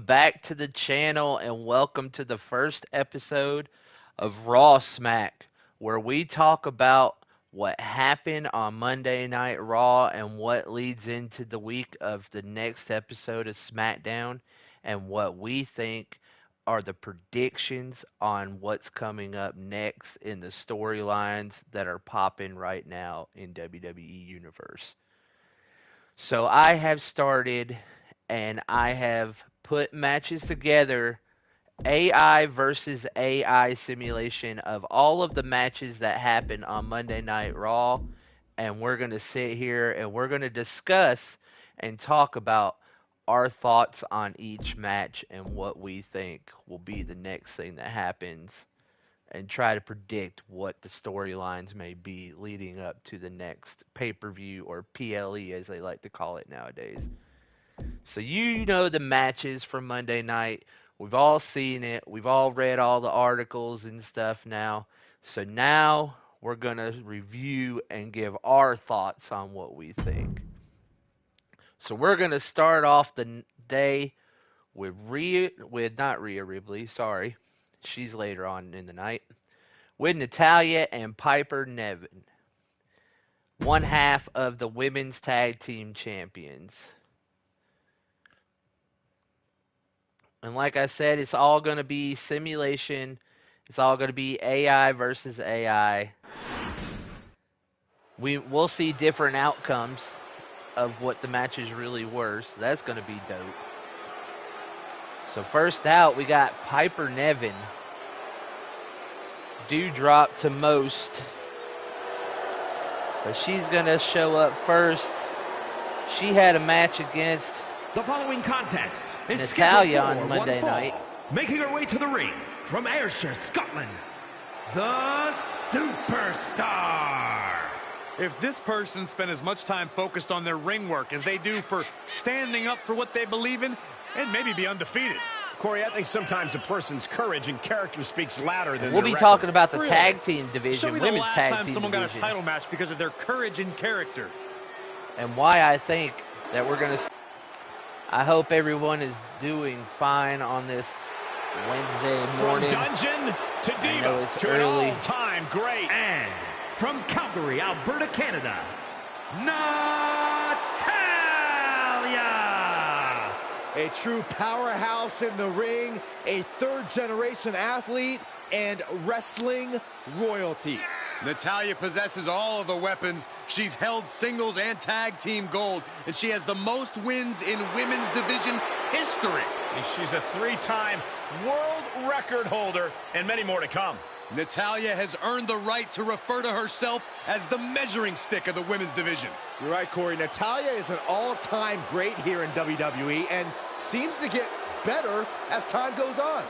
back to the channel and welcome to the first episode of RawSmack, where we talk about what happened on Monday Night Raw and what leads into the week of the next episode of SmackDown and what we think are the predictions on what's coming up next in the storylines that are popping right now in WWE Universe. So I have started and I have put matches together, AI versus AI simulation of all of the matches that happened on Monday Night Raw. And we're going to sit here and we're going to discuss and talk about our thoughts on each match and what we think will be the next thing that happens and try to predict what the storylines may be leading up to the next pay-per-view or PLE as they like to call it nowadays. So you know the matches from Monday night. We've all seen it. We've all read all the articles and stuff now. So now we're going to review and give our thoughts on what we think. So we're going to start off the day with not Rhea Ripley, sorry. She's later on in the night. With Natalya and Piper Niven. One half of the women's tag team champions. And like I said, it's all going to be simulation. It's all going to be AI versus AI. We'll see different outcomes of what the matches really were. So that's going to be dope. So first out, we got Piper Niven. Dewdrop to most. But she's going to show up first. She had a match against the following contest is Natalya on Monday night. Making her way to the ring from Ayrshire, Scotland, the Superstar. If this person spent as much time focused on their ring work as they do for standing up for what they believe in, and maybe be undefeated. Corey, I think sometimes a person's courage and character speaks louder than we'll their be record. talking about the Really? tag team division, Show me women's the last tag time team someone division, got a title match because of their courage and character. and why I think that we're going to. I hope everyone is doing fine on this Wednesday morning. From Dungeon to I know Diva it's to early. an all-time great. And from Calgary, Alberta, Canada, Natalya. A true powerhouse in the ring, a third-generation athlete, and wrestling royalty. Natalya possesses all of the weapons. She's held singles and tag team gold, and she has the most wins in women's division history. And she's a three-time world record holder, and many more to come. Natalya has earned the right to refer to herself as the measuring stick of the women's division. You're right, Corey. Natalya is an all-time great here in WWE and seems to get better as time goes on.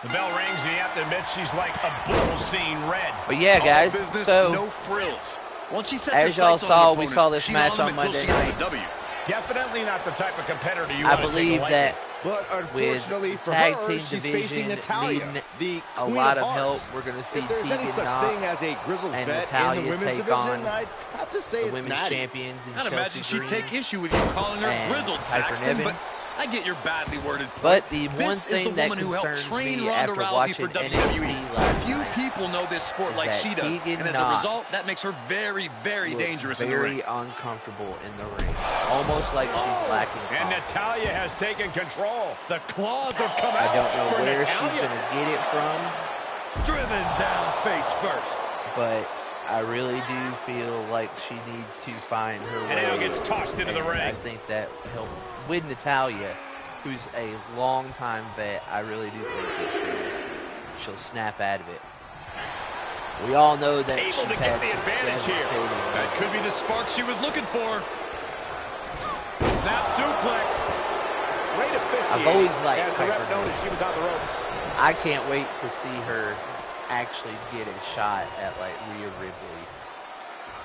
The bell rings, and you have to admit she's like a bull seeing red. But yeah, guys, All business, so no frills. Once she sets as her y'all sights on saw, the we opponent, saw this she's match on on them until Monday she gets night. the W. Definitely not the type of competitor you I want to take believe lightly. that But unfortunately with for tag her, team she's division facing Natalya, needing the a Queen lot of Hearts. help, we're going to see If there's any Tegan such Knox thing as a grizzled and vet Natalya in the women's take division, on I'd have to say the it's women's Natty. champions. I'd imagine she'd take issue with you calling her and grizzled, Piper Saxton, Niven. but I get your badly worded point. But the this one is thing the that woman who helped concerns train me Ronda after Rousey for watching WWE. NXT last Few night people know this sport is like that she does, Tegan and as a Knox result, that makes her very, very looks dangerous in the ring. very uncomfortable in the ring, almost like she's lacking And confidence. Natalya has taken control. The claws have come I out don't know for where she's Natalya. going to get it from, Driven down face first. but I really do feel like she needs to find her way. And now gets tossed into the And I ring. think that help with Natalya, who's a long-time vet. I really do think that she'll snap out of it. We all know that Able to she's get had the some advantage here. devastating- That could be the spark she was looking for. Snap suplex. Great officiating. I've always liked as the ref Piper knows Niven. she was on the ropes. I can't wait to see her actually get a shot at like Rhea Ripley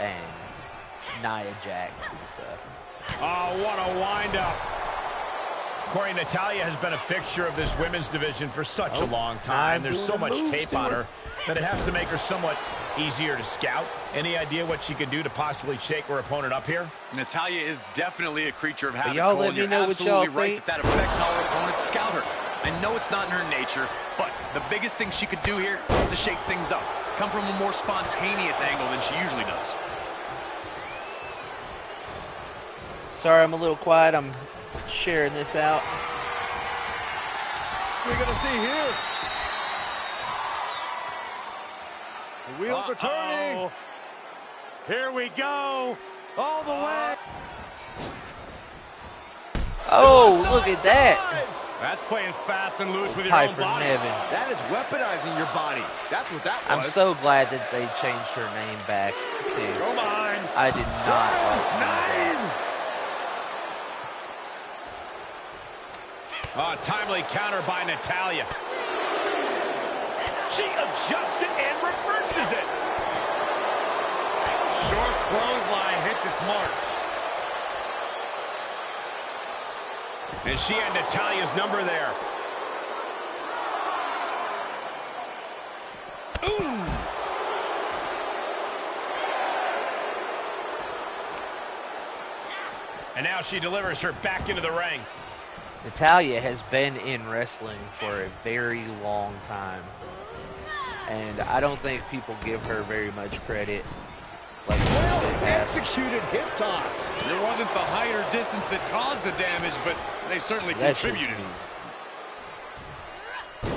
and Nia Jax and stuff. Oh, what a wind-up. Corey, Natalya has been a fixture of this women's division for such a long time. There's so much tape on her that it has to make her somewhat easier to scout. Any idea what she could do to possibly shake her opponent up here? Natalya is definitely a creature of habit, y'all Cole, let and me you're know what y'all absolutely right think. that affects how her opponents scout her. I know it's not in her nature, but the biggest thing she could do here is to shake things up. Come from a more spontaneous angle than she usually does. Sorry, I'm a little quiet. I'm sharing this out. We're going to see here. The wheels are turning. Here we go. All the way. Oh, look at that. That's playing fast and loose with your Piper own body. Nevin. That is weaponizing your body. That's what that was. I'm so glad that they changed her name back to. Come on. I did not like that. Oh, timely counter by Natalya. She adjusts it and reverses it. Short clothesline hits its mark. And she had Natalya's number there. Ooh. And now she delivers her back into the ring. Natalya has been in wrestling for a very long time. And I don't think people give her very much credit. Like Well they have. executed hip toss. There wasn't the height or distance that caused the damage, but they certainly That's just contributed. me.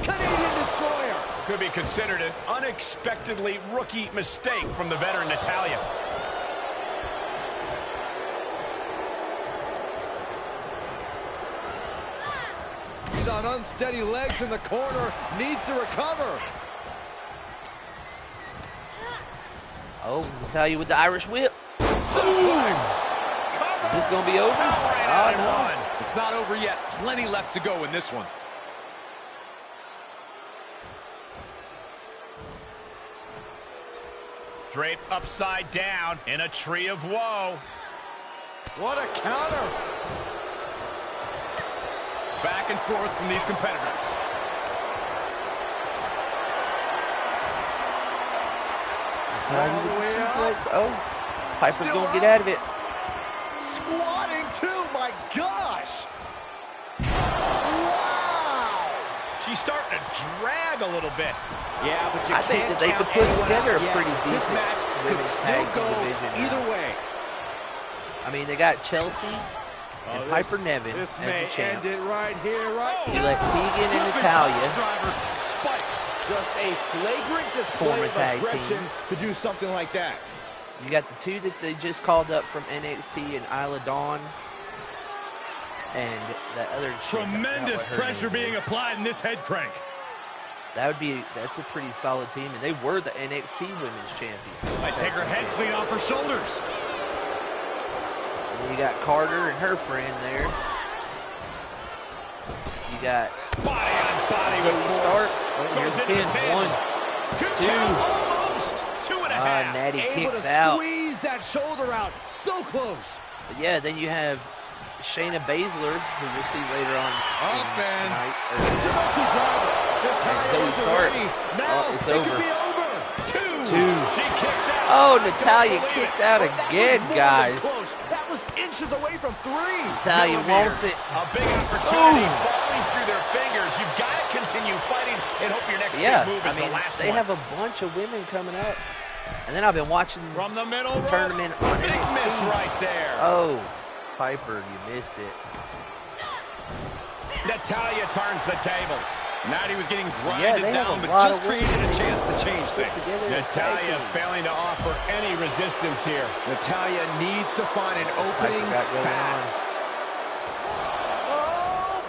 Canadian Destroyer. Could be considered an unexpectedly rookie mistake from the veteran Natalya. He's on unsteady legs in the corner. Needs to recover. Oh, Natalya with the Irish whip. Suplex. Is this going to be over? Oh, no. It's not over yet. Plenty left to go in this one. Draped upside down in a tree of woe. What a counter. Back and forth from these competitors. Natalya All with the way the up. suplex. Oh, Piper's Still going to up. get out of it. Squatting too, my gosh. Wow. She's starting to drag a little bit. Yeah, but you I think can't that they count could put anyone together out a yet. pretty This decent match could women's still tag go team division now. either way. I mean, they got Chelsea and Piper Nevin This as may the champ. end it right here, right You now. let Tegan and Natalya, Driver spiked. Just a flagrant display Former of tag aggression team. to do something like that. you got the two that they just called up from NXT and Isla Dawn, and that other chick, I forgot Tremendous what her pressure name being is. applied in this head crank. That's a pretty solid team, and they were the NXT Women's Champions. Might take her head clean off her shoulders. And then you got Carter and her friend there. You got Body on body with Cody force. Stark. Oh, Goes here's the into pin. the pin. 1, Two 2. count, almost. 2.5. Natty Able kicks to out. squeeze that shoulder out. So close. But yeah, then you have Shayna Baszler, who we'll see later on Up and- tonight. Tanuki driver. Natalya Cody wasn't Stark. ready. Now Oh, it's it over. could be over. 2. She kicks out. Oh, I don't Natalya believe kicked it. out That was again, more than guys. close. That was inches away from 3. Natalya wants it. A big opportunity Ooh. falling through their fingers. You've got to continue fighting and hope your next Yeah, big move I is mean, the last they one. have a bunch of women coming up. And then I've been watching From the middle the rope. tournament on Big NXT. miss right there. Oh, Piper, you missed it. Natalya turns the tables. Natty was getting Yeah, grinded they have down, a but lot just of created a women chance to change things. Together as a tag Natalya team. failing to offer any resistance here. Natalya needs to find an opening got going fast. Oh!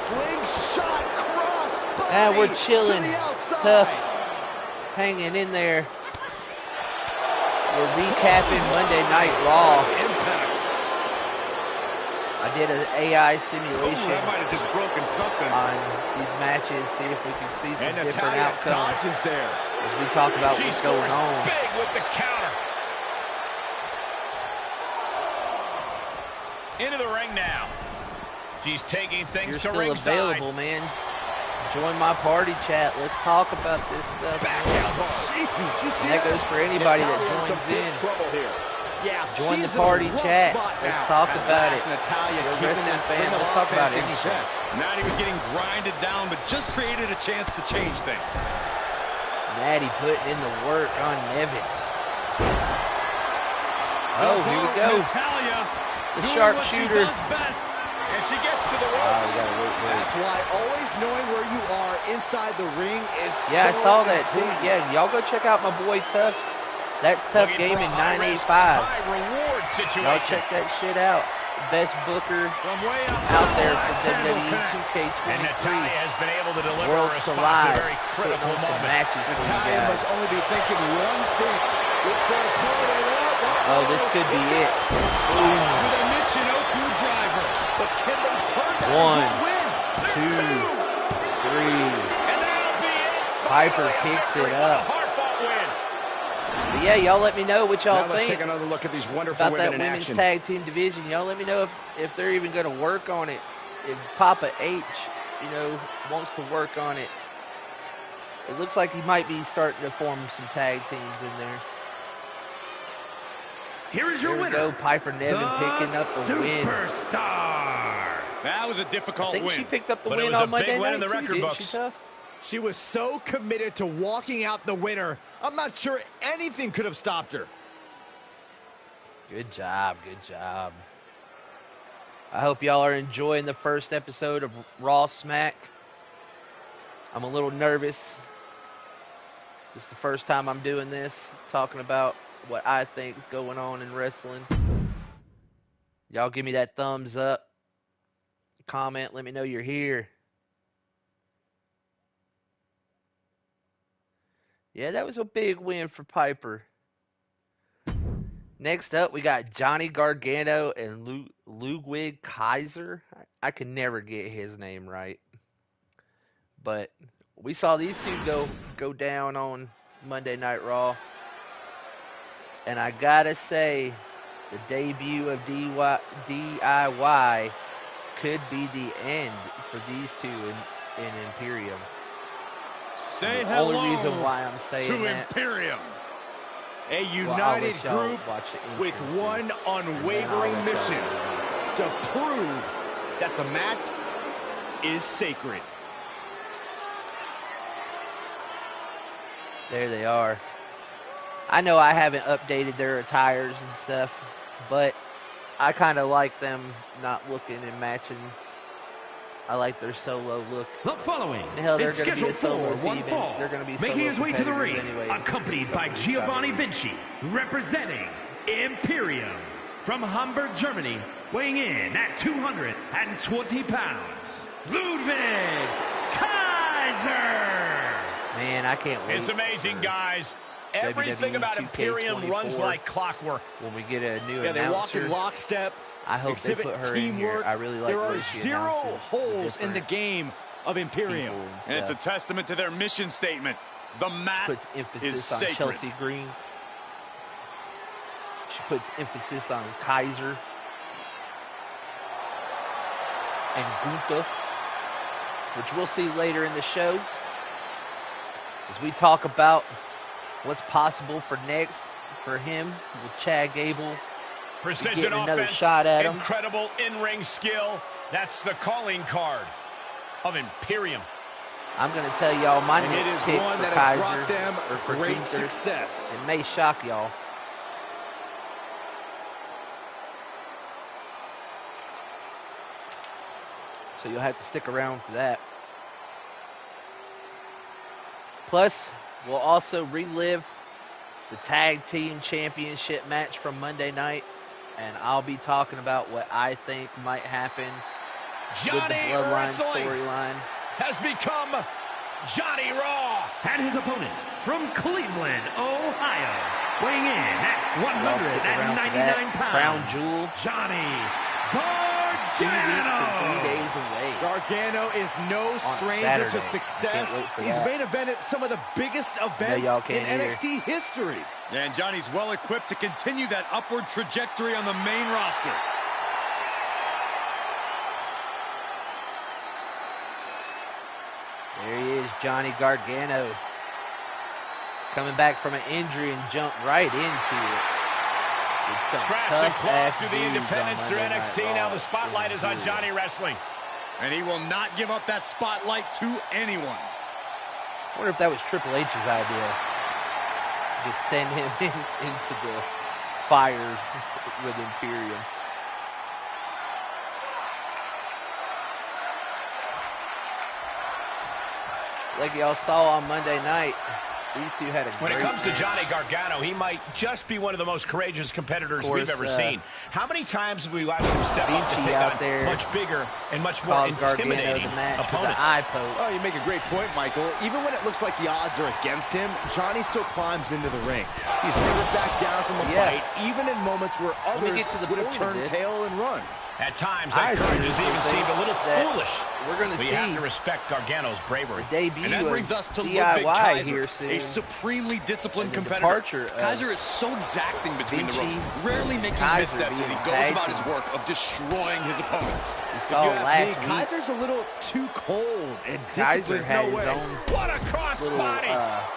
Slingshot cross body And we're chilling. to the outside. Tough. Hanging in there. We're recapping Monday Night Raw. Impact. I did an AI Ooh, simulation that might have just broken something. on these matches, see if we can see some And different Natalya outcomes dodges there. as we talk about She what's going scores on. big with the counter. Into the ring now. She's taking things You're to still ringside. available, man. Join my party chat. Let's talk about this stuff. Back elbow. And that goes for anybody that joins in. Trouble here. Yeah, Join the she's in a party rough chat. spot Let's now. talk At about it. last, Natalya You're a keeping that wrestling string fan. of Let's talk about offense in anything. check. Natty was getting grinded down, but just created a chance to change things. Natty putting in the work on Nevin. Oh, here we go. Natalya The doing sharpshooter. what she does best. And she gets to the Oh, ropes. we gotta wait for it. That's why always knowing where you are inside the ring is Yeah, so I saw that too. important. Yeah, y'all go check out my boy Tuff's. That's Tough Looking for Gaming a high-risk, 985. high-reward situation. Y'all check that shit out. Best booker From way up out there Axe for handle WWE connects. 2K23. And Natalya has been able to deliver a Worlds response Collide. at a very Putting critical on some moment. matches for you Natalya guys. must only be thinking one thing. It's her opponent. Oh, this could be it. Boom. With a Michinoku driver. But can they turn that One, into a win? two, three. And that'll be it. Piper Finally, a kicks victory it for the up. hard-fought win. But yeah, y'all let me know what y'all Now let's think take another look at these wonderful about that women in women's action. tag team division. Y'all let me know if they're even going to work on it. If Papa H, wants to work on it. It looks like he might be starting to form some tag teams in there. Here is your There we winner, go, Piper Nevin picking up the win. Superstar. That was a I difficult think win. she picked up the But it win was a on Monday big win night in the too, record didn't books. she, Tuff? She was so committed to walking out the winner. I'm not sure anything could have stopped her. Good job, good job. I hope y'all are enjoying the first episode of RawSmack. I'm a little nervous. This is the first time I'm doing this, talking about what I think is going on in wrestling. Y'all give me that thumbs up. Comment, let me know you're here. Yeah, that was a big win for Piper. Next up, we got Johnny Gargano and Ludwig Kaiser. I can never get his name right. But we saw these two go down on Monday Night Raw. And I gotta say, the debut of DIY could be the end for these two in Imperium. Say The hello only reason why I'm saying to that. Imperium. A Well, I'll united let y'all group watch the with entrances, one and then I'll unwavering let y'all mission do it. to prove that the mat is sacred. There they are. I know I haven't updated their attires and stuff, but I kind of like them not looking and matching. I like their solo look. The following Hell, they're is gonna be a scheduled solo for one team, and fall. they're gonna be Making solo his way to the ring, competitors anyway. accompanied by It's Giovanni gonna be Vinci, representing Imperium. From Hamburg, Germany, weighing in at 220 pounds, Ludwig Kaiser. Man, I can't wait. It's amazing, for guys. Everything WWE about Imperium 2K24 runs like clockwork. when we get a new Yeah, they walk announcer. in lockstep. I hope they Exhibit put her in here. teamwork. I really like There the are way she zero announces holes in the different game of Imperium. people And it's a stuff. testament to their mission statement. The mat Puts is emphasis on sacred. Chelsea Green. She puts emphasis on Kaiser and Gunther, which we'll see later in the show as we talk about what's possible for next for him with Chad Gable. Precision Getting another offense, shot at him. incredible in-ring skill. That's the calling card of Imperium. I'm going to tell y'all my And it next is pick one for that Kaiser has brought them or for great Gunther. success. It may shock y'all. So you'll have to stick around for that. Plus, we'll also relive the Tag Team Championship match from Monday night. And I'll be talking about what I think might happen with the Johnny Bloodline Wrestling storyline. has become Johnny Raw. And his opponent from Cleveland, Ohio, weighing in at Y'all stick around for that. 199 pounds, Crown Jewel. Johnny 2 weeks and 3 Gargano. days away. Gargano is no stranger to Saturday. success. Can't wait for He's that. main evented some of the biggest events y'all in can't hear. NXT history. And Johnny's well equipped to continue that upward trajectory on the main roster. Johnny Gargano coming back from an injury and jumped right into it. Scratch and claw through the independents through NXT. Now the spotlight is on Johnny Wrestling. And he will not give up that spotlight to anyone. I wonder if that was Triple H's idea. Just send him into the fire with Imperium. Like y'all saw on Monday night, these two had a When great it comes to match. Johnny Gargano, he might just be one of the most courageous competitors we've ever seen. How many times have we watched him step up to Vinci take out on there much bigger and much more called Gargano intimidating the match with opponents? the eye poke. Oh, you make a great point, Michael. Even when it looks like the odds are against him, Johnny still climbs into the ring. He's never backed down from a fight, even in moments where others get to the would have point of turned this. tail and run. At times, that courage has even seemed a little foolish. We're going to But see you have to respect Gargano's bravery. the debut And that brings of us to Ludwig DIY Kaiser, here soon. a supremely disciplined As a competitor. departure of Kaiser is so exacting between the Vinci, ropes, rarely making Kaiser missteps as he being goes tagged about his team. work of destroying his opponents. We If saw you ask last me, week, Kaiser's a little too cold and Kaiser disciplined. had No his way. own What a cross little body!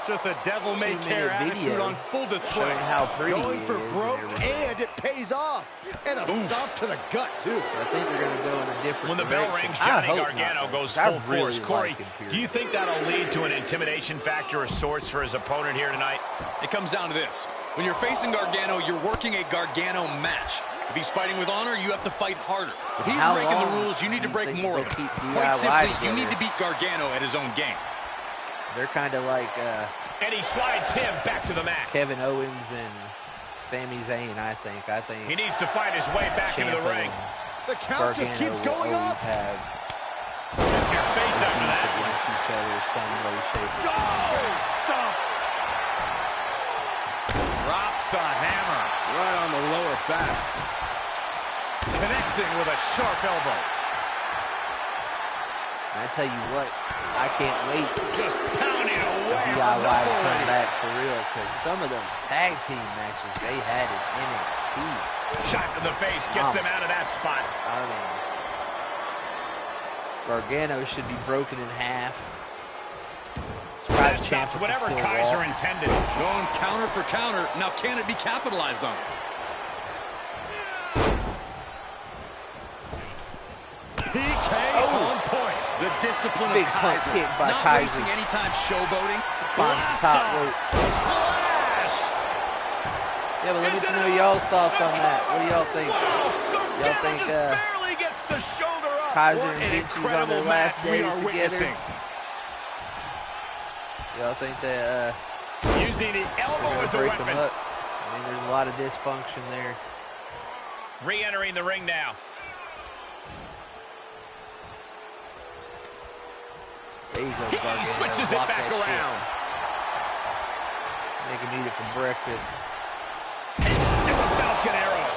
Just a two-minute devil-may-care attitude video on full display. showing how pretty Going he for is broke, and everything. and it pays off. And a stomp to the gut, too. I think they're going to go in a different When the bell direction. rings, I Johnny hope Gargano not, goes I full really force. Corey, like Imperium. do you think that'll lead to an intimidation factor of sorts for his opponent here tonight? It comes down to this. When you're facing Gargano, you're working a Gargano match. If he's fighting with honor, you have to fight harder. If he's How breaking the long rules, you need do to you break think more they'll of them. keep Quite DIY simply, you together? need to beat Gargano at his own game. They're kind of like And he slides him back to the mat. Kevin Owens and Sami Zayn, I think. He needs to fight his way back into the Ciampa ring. The count just Gargano keeps will going always up. have Your face after beef that. against each other some way, shape, or Oh, stop. Drops the hammer. Right on the lower back. Connecting with a sharp elbow. And I tell you what, I can't wait Just pounding for away. DIY to come back for real, because some of those tag team matches they had in NXT, Shot to the face gets them out of that spot. I mean, Gargano should be broken in half. That stops whatever Kaiser intended. Going counter for counter. Now, can it be capitalized on? PK on point. The discipline Big of punt Kaiser. kick by Not Kaiser. wasting any time showboating. Finds the top rope. Splash. Yeah, but let me know y'all's thoughts on that. What do y'all think? Y'all think barely gets the shoulder up. Kaiser What and an Vinci's on incredible their last match we days are together? witnessing. Y'all think that Using the they're elbow going as to a break weapon. them up? I mean, there's a lot of dysfunction there. Re-entering the ring now. There you go, He Gargano. switches it Block back that around. shit. Make him eat it for breakfast. And the Falcon Arrow.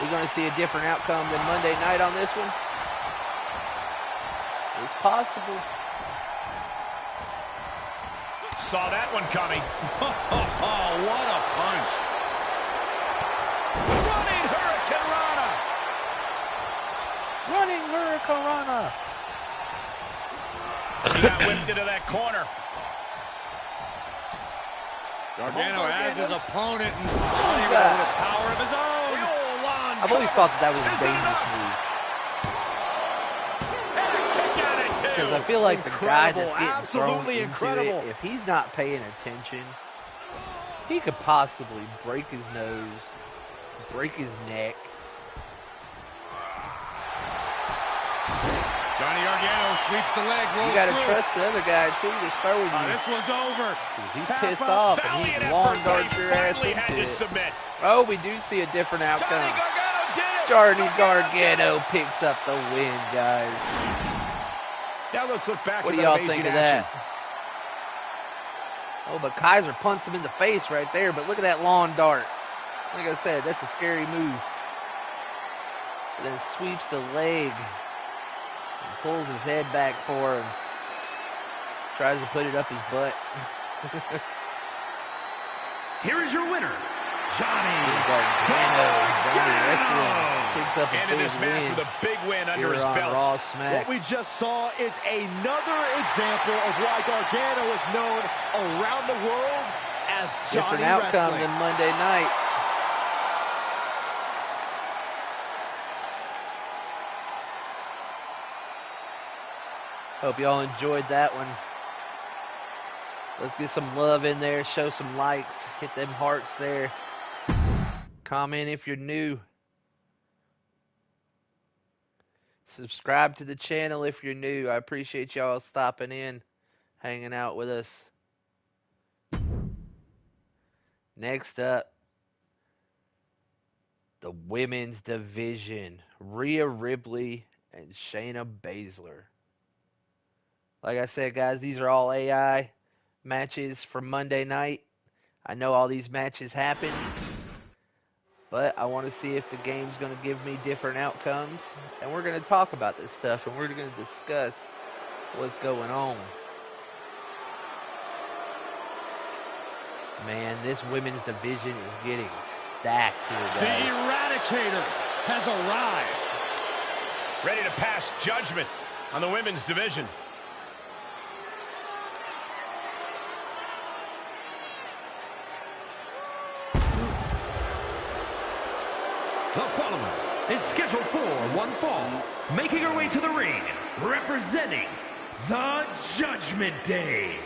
We're going to see a different outcome than Monday night on this one. It's possible. Saw that one coming. Oh, what a punch. Running Hurricane Rana. Running Hurricanrana. He got whipped into that corner. Gargano has his opponent and Who's with that? a power of his own. I've always thought that was a dangerous move. Because I feel like the guy that's getting Absolutely thrown incredible. into it, if he's not paying attention, he could possibly break his nose, break his neck. Johnny Gargano sweeps the leg, rolls You got to through. trust the other guy, too, that's throwing you. This one's over. He's Tap pissed out. off, and Valiant he lawn effort, but darts he your ass finally had into to it. submit. Oh, we do see a different outcome. Johnny Gargano did it. Johnny Gargano picks up the win, guys. Now let's look back What at do that y'all amazing think of action. that? Oh, but Kaiser punts him in the face right there, but look at that lawn dart. Like I said, that's a scary move. And then sweeps the leg and pulls his head back for him. Tries to put it up his butt. Here is your winner, Picks up a Into this match with a big win under his belt. RawSmack. What we just saw is another example of why Gargano is known around the world as Johnny Different outcome Wrestling. than Monday night. Hope y'all enjoyed that one. Let's get some love in there. Show some likes. Hit them hearts there. Comment if you're new. Subscribe to the channel if you're new. I appreciate y'all stopping in, hanging out with us. Next up, the women's division. Rhea Ripley and Shayna Baszler. Like I said, guys, these are all AI matches from Monday night. I know all these matches happen, but I want to see if the game's going to give me different outcomes. And we're going to talk about this stuff, and we're going to discuss what's going on. Man, this women's division is getting stacked here, The guys. Eradicator has arrived. Ready to pass judgment on the women's division. The following is scheduled for one fall, making her way to the ring, representing the Judgment Day.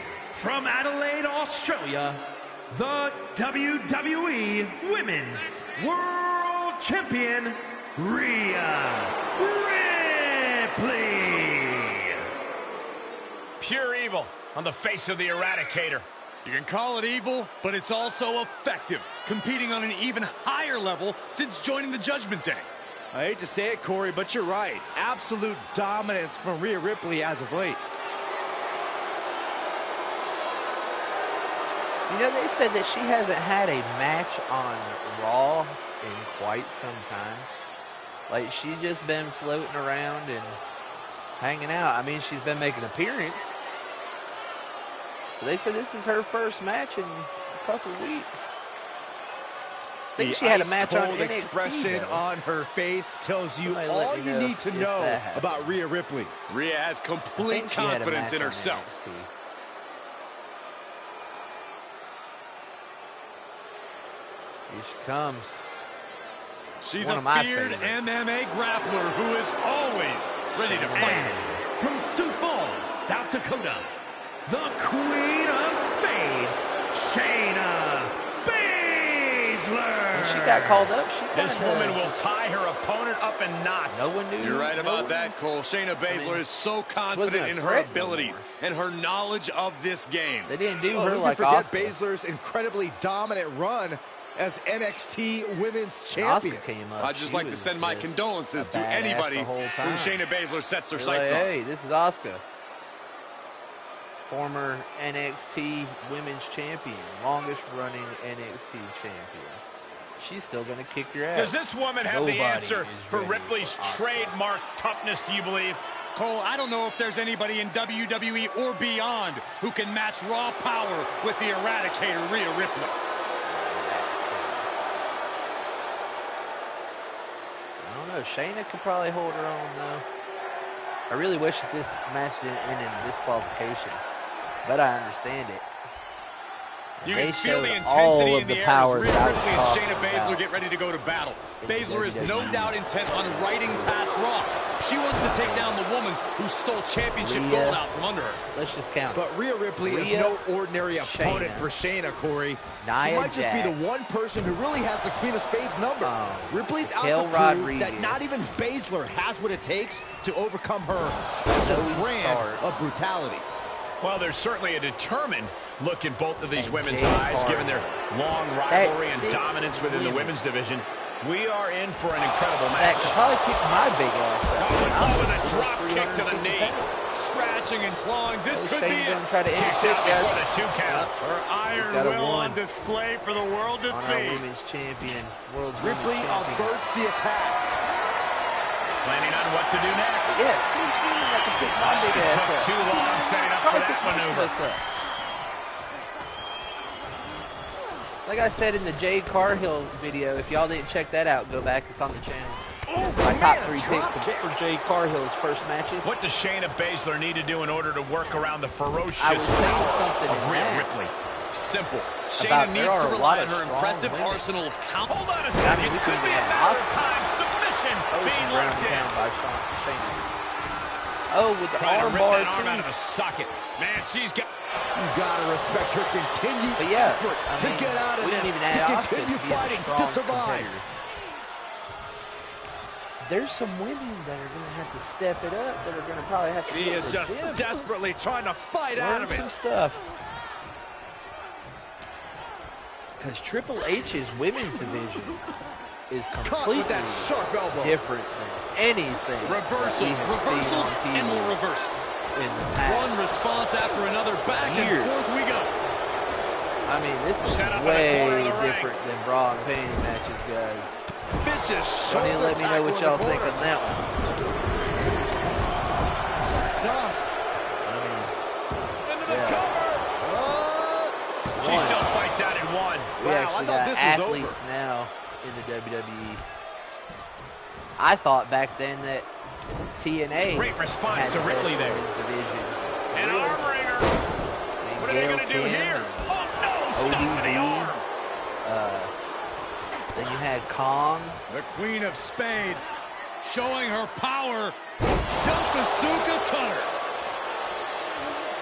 From Adelaide, Australia, the WWE Women's World Champion, Rhea Ripley. Pure evil on the face of the Eradicator. You can call it evil, but it's also effective, competing on an even higher level since joining the Judgment Day. I hate to say it, Corey, but you're right. Absolute dominance from Rhea Ripley as of late. You know, they said that she hasn't had a match on Raw in quite some time. Like, she's just been floating around and hanging out. I mean, she's been making appearances. They said this is her first match in a couple weeks. I think she had a match on NXT, expression though. on her face tells you Somebody all let me you know need to if know that happened. about Rhea Ripley. Rhea has I complete think she had a confidence match in on herself. NXT. Here she comes. She's One a of my feared favorites. MMA grappler who is always ready to fight. And from Sioux Falls, South Dakota, the Queen of Spades, Shayna Baszler. When she got called up, she This kinda- woman will tie her opponent up in knots. No one knew. You're right no about one- that, Cole. Shayna Baszler is so confident wasn't a in her threat abilities anymore. and her knowledge of this game. They didn't do Oh, her who like can forget Asuka. Baszler's incredibly dominant run as NXT Women's When Champion. Asuka came up, I'd just she like to was send my just condolences a to badass anybody the whole who time. Shayna Baszler sets their They're sights like, on. hey, this is Asuka, former NXT Women's Champion, longest running NXT Champion. She's still going to kick your ass. Does this woman have the Nobody answer is for ready Ripley's for Asuka. trademark toughness, do you believe? Cole, I don't know if there's anybody in WWE or beyond who can match raw power with the Eradicator, Rhea Ripley. I don't know. Shayna could probably hold her own, though. I really wish that this match didn't end in disqualification, but I understand it. You They can feel the showed all intensity of in the the air power as Rhea that I was Ripley and talking Shayna Baszler about. get ready to go to battle. In Baszler is no WWE. doubt intent on riding past rocks. She wants to take down the woman who stole championship Rhea. gold out from under her. Let's just count it. But Rhea Ripley is Rhea, no ordinary opponent Shayna, for Shayna, Corey. She Nia might just be Jax, the one person who really has the Queen of Spades number. Ripley's out to Raquel prove Rodriguez. that not even Baszler has what it takes to overcome her special Zoe brand Stark. of brutality. Well, there's certainly a determined look in both of these And women's Jade eyes, given their long rivalry and six dominance within the women. women's division. We are in for an incredible That match. could probably kick my big ass out. Oh, with a drop kick to the knee. Scratching and clawing. This could be Shane's it. going to try to end Kicks it, out guys. before the 2 count. Her iron got a will one on display for the world to on our see. women's champion, world's Ripley women's champion. averts the attack. Planning on what to do next. Yeah, seems to me like a kick my big ass Took up. too long setting up for Probably that kick my maneuver. ass up. Like I said in the Jade Cargill video, if y'all didn't check that out, go back. It's on the channel. My top 3 picks for Jade Cargill's first matches. What does Shayna Baszler need to do in order to work around the ferocious I was saying something of in Rhea that. Ripley? Simple. About Shayna there needs are to a rely lot on of her strong impressive women. arsenal of count. Hold on a I second. mean, we Could couldn't be a have matter of Oscar. time. Submission being Ground locked in. down by Shayna. Oh, with the Trying to arm rip bar that arm too. out of the socket. Man, she's got... You gotta respect her continued But yeah, effort I to mean, get out of we this, didn't even to add Oscar continue to be a fighting, strong to survive. competitor. There's some women that are going to have to step it up, that are going to probably have to He get is in the just gym. desperately trying to fight out Learn of it. some stuff. Because Triple H's women's division is Caught completely with that sharp elbow. different than anything Reversals, that we have reversals, seen on and TV more reversals. in the past. One response after another. Back and Years. forth we go. I mean, this is Set up in the corner way of the ring. different than bra and panty matches, guys. Vicious Don't shoulder even let me know what tackle y'all in the think corner. on that one. Stomps. I mean, Into the Yeah. cover. She still fights out in one. we Wow, I actually thought got this was athletes over. now in the WWE. I thought back then that TNA Great response had to the Ripley best there. women's division. An arm wringer. And What are they Gail going to do Kim here? and Oh, no. Stop with the arm. Then you had Kong. The Queen of Spades showing her power. Yokosuka cutter.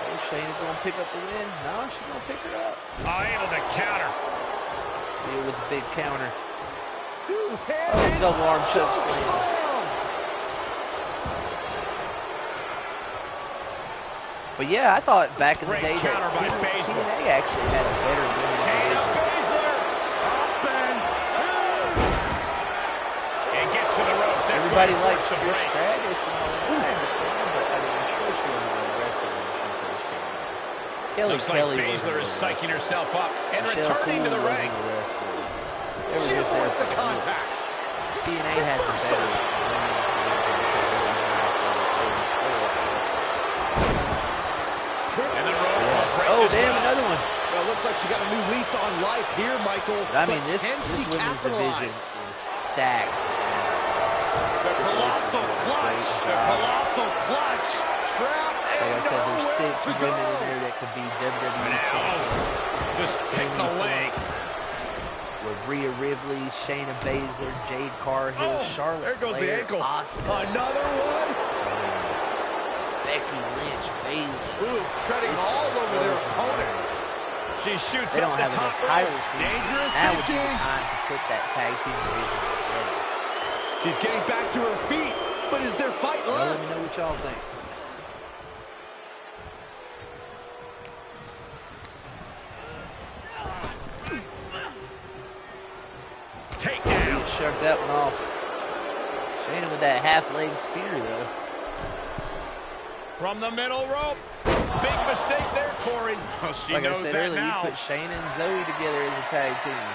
Oh, Shayna's going to pick up the win. No, she's going to pick her up. Able to counter. Deal with the big counter. Two-handed Double arm choke choke slam. slam. But yeah, I thought back in the Great day counter that by TNA Baszler. actually had a better women's Shayna division. Baszler. Up and gets to the ropes. That's Everybody going to likes force the Trish break. Stratus and all that. I understand, but I mean, Trish wasn't a wrestler when she first came out. Kelly Looks like Kelly Baszler is wasn't a psyching herself up and Michelle returning to the Poole ring. wasn't a wrestler. They were She just there avoids for the the look. contact. TNA had the better women's division because they were more athletic. And the ropes will break Oh, this damn, one. another one. Well, it looks like she got a new lease on life here, Michael. But I mean, but this can she women's division capitalize? is stacked. The colossal clutch. The colossal clutch. Trap Like I and said, there's nowhere 6 to go. women in there that could be WWE Now, champions. just pick the leg. With Rhea Ripley, Shayna Baszler, Jade Cargill, Oh, Charlotte there goes Flair, the ankle. Asuka, Another one. Becky Lynch, Bayley. Ooh, treading all over their opponent. She shoots They up don't the have top enough rope. titles. Dangerous Now would be the thinking. time to put that tag team division together. She's getting back to her feet, but is there fight Y'all let me left? know what y'all think. Takedown. Shuck that one off. Shayna with that half-leg spear, though. From the middle rope. Big mistake there, Corey. Well, she Like I knows said that earlier, now. you put Shayna and Zoe together as a tag team.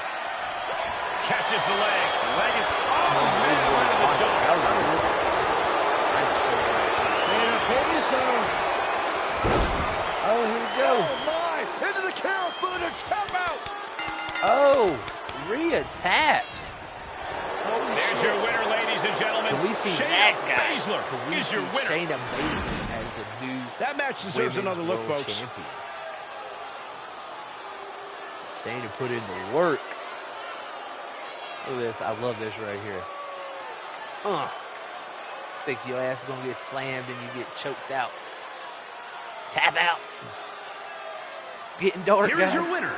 Catches the leg. Leg is... Oh, man, right in the jaw. That was good. Shayna Baszler. Oh, here we go. Oh my! Into the cow footage. Tap out. Oh, Rhea taps. Holy There's shit. your winner, ladies and gentlemen. Can we see Shayna that guy? Baszler Can we is see your winner. Shayna Baszler as the new That match deserves women's another look, world folks. champion. Shayna put in the work. Look at this. I love this right here. Think your ass is gonna get slammed and you get choked out. Tap out. It's getting dark, Here guys. is your winner,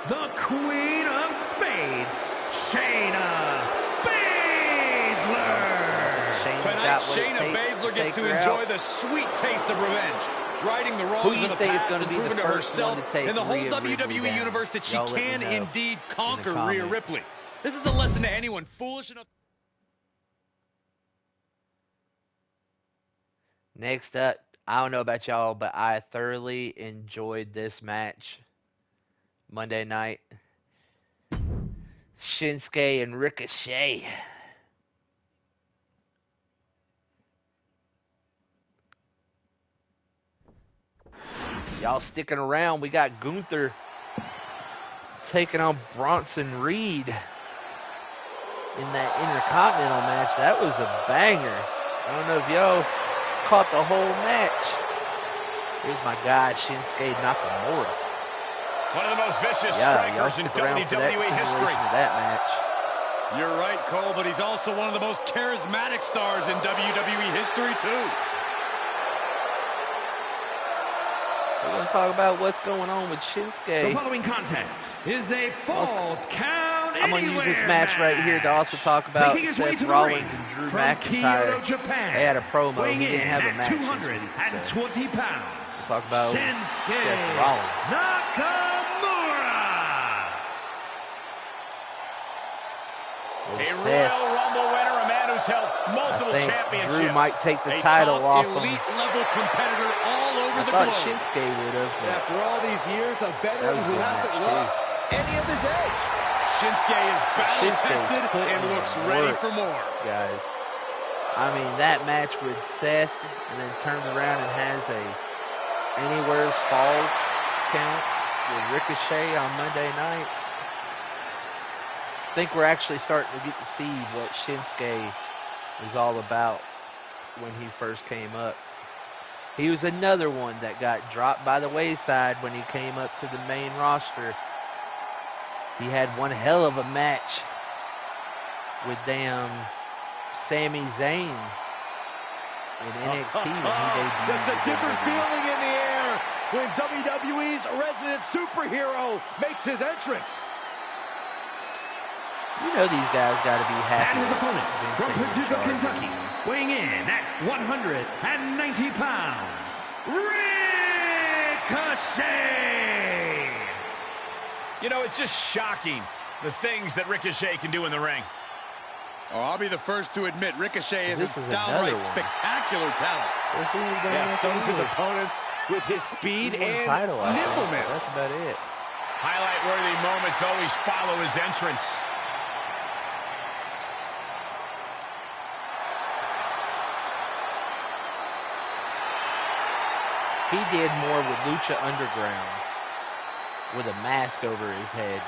the Queen of Spades, Shayna Baszler. Shayna's Tonight, got what it Shayna takes Baszler take gets to her enjoy out. the sweet taste of revenge. Righting the Who wrongs do you of the think is past gonna and be the proving to first one herself to take and the whole Rhea Ripley WWE down? universe that she Y'all let me can know indeed in the conquer Rhea comments. Ripley. This is a lesson to anyone foolish enough. Next up, I don't know about y'all, but I thoroughly enjoyed this match Monday night. Shinsuke and Ricochet. Y'all sticking around. We got Gunther taking on Bronson Reed in that Intercontinental match. That was a banger. I don't know if y'all caught the whole match. Here's my guy, Shinsuke Nakamura. One of the most vicious strikers in WWE history. That match. You're right, Cole, but he's also one of the most charismatic stars in WWE history, too. We're going to talk about what's going on with Shinsuke. The following contest is a Falls Count Anywhere. I'm going to use this match right here to also talk about Seth Rollins and Drew McIntyre. Japan, they had a promo. He didn't have a match. 220 pounds. We'll talk about Shinsuke Seth Rollins. Nakamura. A Royal Rumble winner, a man who's held multiple championships. Drew might take the title off him. Elite-level competitor all over the globe. globe. Shinsuke would have. After all these years, a veteran who hasn't lost any of his edge. Shinsuke is battle-tested and looks ready for more. Guys, I mean, that match with Seth and then turns around and has a Anywhere's Falls count with Ricochet on Monday night. I think we're actually starting to get to see what Shinsuke was all about when he first came up. He was another one that got dropped by the wayside when he came up to the main roster. He had one hell of a match with damn Sami Zayn in NXT when he debuted. Just a different feeling in the air when WWE's resident superhero makes his entrance. You know these guys got to be happy. And his opponent from Paducah, Kentucky, weighing in at 190 pounds, Ricochet! You know, it's just shocking, the things that Ricochet can do in the ring. Oh, I'll be the first to admit Ricochet is a downright spectacular talent. Yeah, stuns his opponents with his speed and nimbleness. That's about it. Highlight-worthy moments always follow his entrance. He did more with Lucha Underground with a mask over his head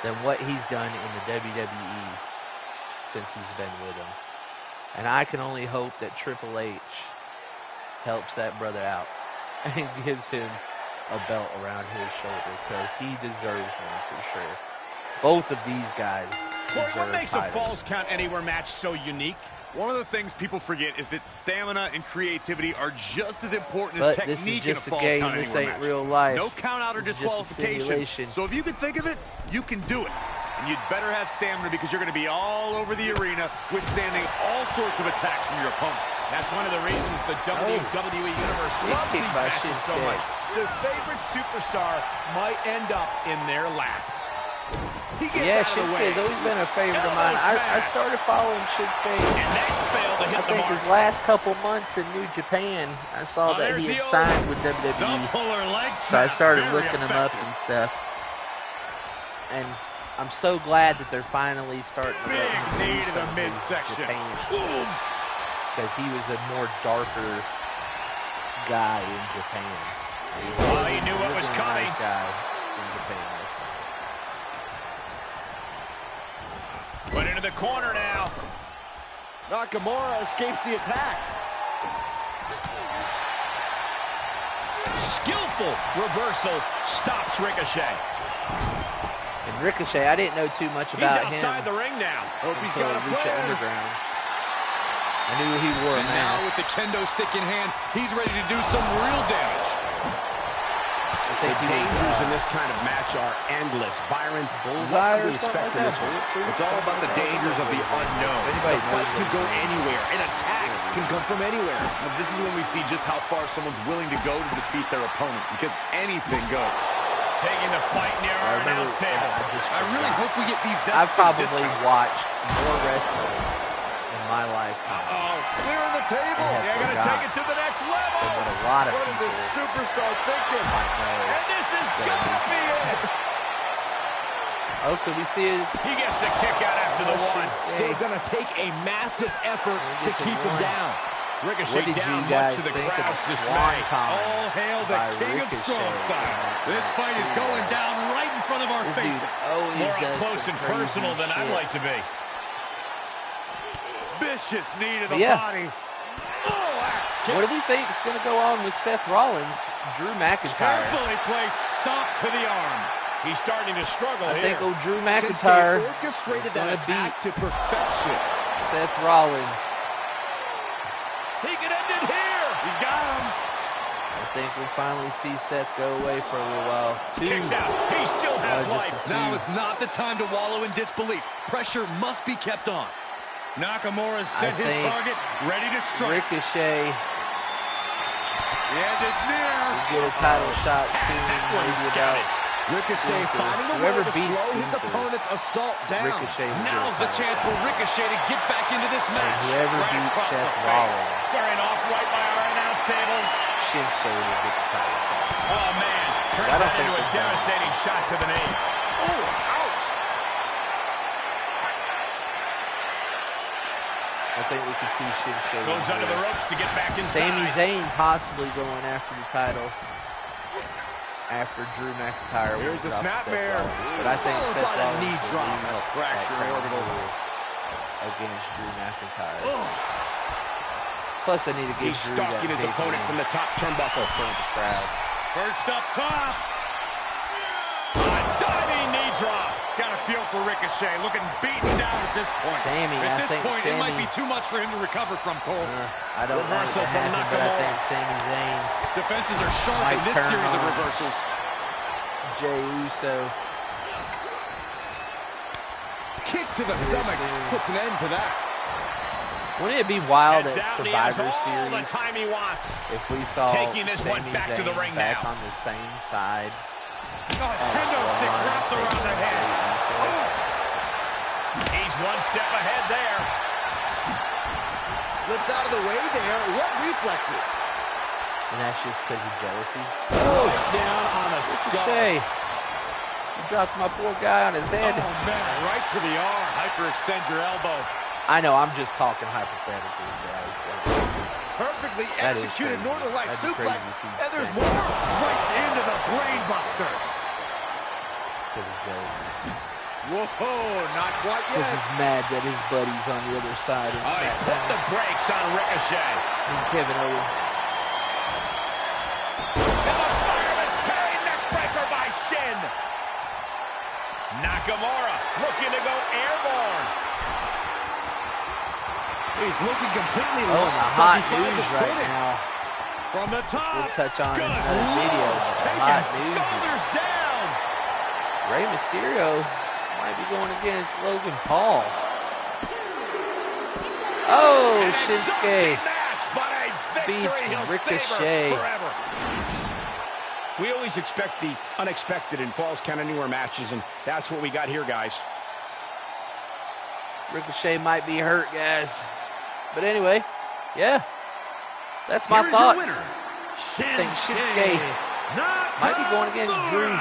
than what he's done in the WWE since he's been with them. And I can only hope that Triple H helps that brother out and gives him a belt around his shoulder because he deserves one for sure. Both of these guys deserve What makes titles. a Falls Count Anywhere match so unique? One of the things people forget is that stamina and creativity are just as important But as technique in a this is just Falls a game. Count This Anywhere ain't match. real life. No count out or This is just a disqualification. simulation. So if you can think of it, you can do it. And you'd better have stamina because you're going to be all over the arena withstanding all sorts of attacks from your opponent. That's one of the reasons the WWE Universe loves these matches so much. The favorite superstar might end up in their lap. He gets Yeah, out of the way. Shinsuke's always been a favorite of mine. I started following Shinsuke. And that failed to hit I the think mark. his last couple months in New Japan, I saw that he had signed with WWE. So I started looking him up and stuff. And I'm so glad that they're finally starting to let him do knee to the something in midsection. Japan. Boom. Because he was a more darker guy in Japan. Well, he knew what was wasn't a coming. nice guy in Japan. Put into the corner now. Nakamura escapes the attack. Skillful reversal stops Ricochet. And Ricochet, I didn't know too much about him. He's outside the ring now. Hope he's got a Lucha plan. Underground. I knew he wore a And now mask. with the kendo stick in hand, he's ready to do some real damage. The dangers in this kind of match are endless. Byron, Bullseye or we something expect like in that. this one? It's all about the dangers of the unknown. Anybody The fight knows could go what it is. anywhere. An attack can come from anywhere. Now, this is when we see just how far someone's willing to go to defeat their opponent, because anything goes. Taking the fight near our announce table. I really hope we get these I've desks at a probably discount. watched more wrestling in my lifetime Clearing the table. Yeah, They're going to take it to the next than level. what a lot of What is people this superstar thinking? might know. And this is going to be it. Oh, so we see it. He gets the kick out after the one. Still going to take a massive effort to keep him down. What Ricochet did down you guys much to the think of crowd's the dismay. Swan Kong All hail the by king of Ricochet? strong style. This fight is going down right in front of our faces. More up close and personal than I'd like to be. Vicious knee to the body. Oh, axe kick. What do we think is going to go on with Seth Rollins, Drew McIntyre? Carefully placed stomp to the arm. He's starting to struggle I here. think old Drew McIntyre orchestrated that attack to perfection. Seth Rollins. He can end it here. He's got him. I think we'll finally see Seth go away for a little while. Kicks out. He still has life. Now is not the time to wallow in disbelief. Pressure must be kept on. Nakamura set his target, ready to strike. Ricochet. The end is near. Get a title shot soon. Ricochet finding a way to slow his opponent's assault down. Now's the chance for Ricochet to get back into this match. Whoever beats Seth Rollins. Squaring off right by our announce table. Shinsuke will get the title shot. Oh, man. Turns that into a devastating shot to the knee. Oh, ouch. I think we can see Shinsuke. Goes under the ropes to get back inside. Sami Zayn possibly going after the title. After Drew McIntyre. Here's a snapmare. But I think Seth about a Rollins knee drop and a fracture orbital against Drew McIntyre. Plus, I need to get He's Drew stalking his opponent from the top turnbuckle. In front of the crowd. Perched up top. A diving knee drop. Got a feel for Ricochet. Looking beaten down at this point. At this point, it might be too much for him to recover from, Cole. I don't know Reversal what from happened, but I Nakamura. think Sami Zayn, Defenses are sharp in this turn series of on. reversals. Jey Uso. Kick to the stomach puts an end to that. Wouldn't it be wild Heads at out, and he has Survivor all the Series time he wants. if we saw Taking this one Sami back to the Zayn ring back now. on the same side? Kendo stick wrapped around the head. He's one step ahead there. Slips out of the way there. What reflexes? And that's just because of jealousy. Down on a skull. Ricochet. You dropped my poor guy on his head. Oh, man, right to the arm. Hyperextend your elbow. I know, I'm just talking hypothetically, guys. Perfectly That is executed crazy. Northern Light That'd be suplex. crazy if he And there's said more. Right into the brain buster. Because of jealousy. Whoa, not quite Because yet. he's mad that his buddy's on the other side. Oh, he put the brakes on Ricochet. And Kevin Owens. And the fireman's carry neckbreaker by Shin. Nakamura looking to go airborne. He's looking completely Oh, and the lost hot as he finds news his right footing. now. From the top. We'll touch on Good another video. Lord. But the Taking hot news is shoulders down. Rey Mysterio might be going against Logan Paul. Oh, An Shinsuke exhausting match, but a victory beats he'll Ricochet. savor forever. We always expect the unexpected in Falls Count Anywhere matches, and that's what we got here, guys. Ricochet might be hurt, guys. But anyway, yeah, that's my Here is your thoughts. winner, I think Shinsuke might be going against Drew. Or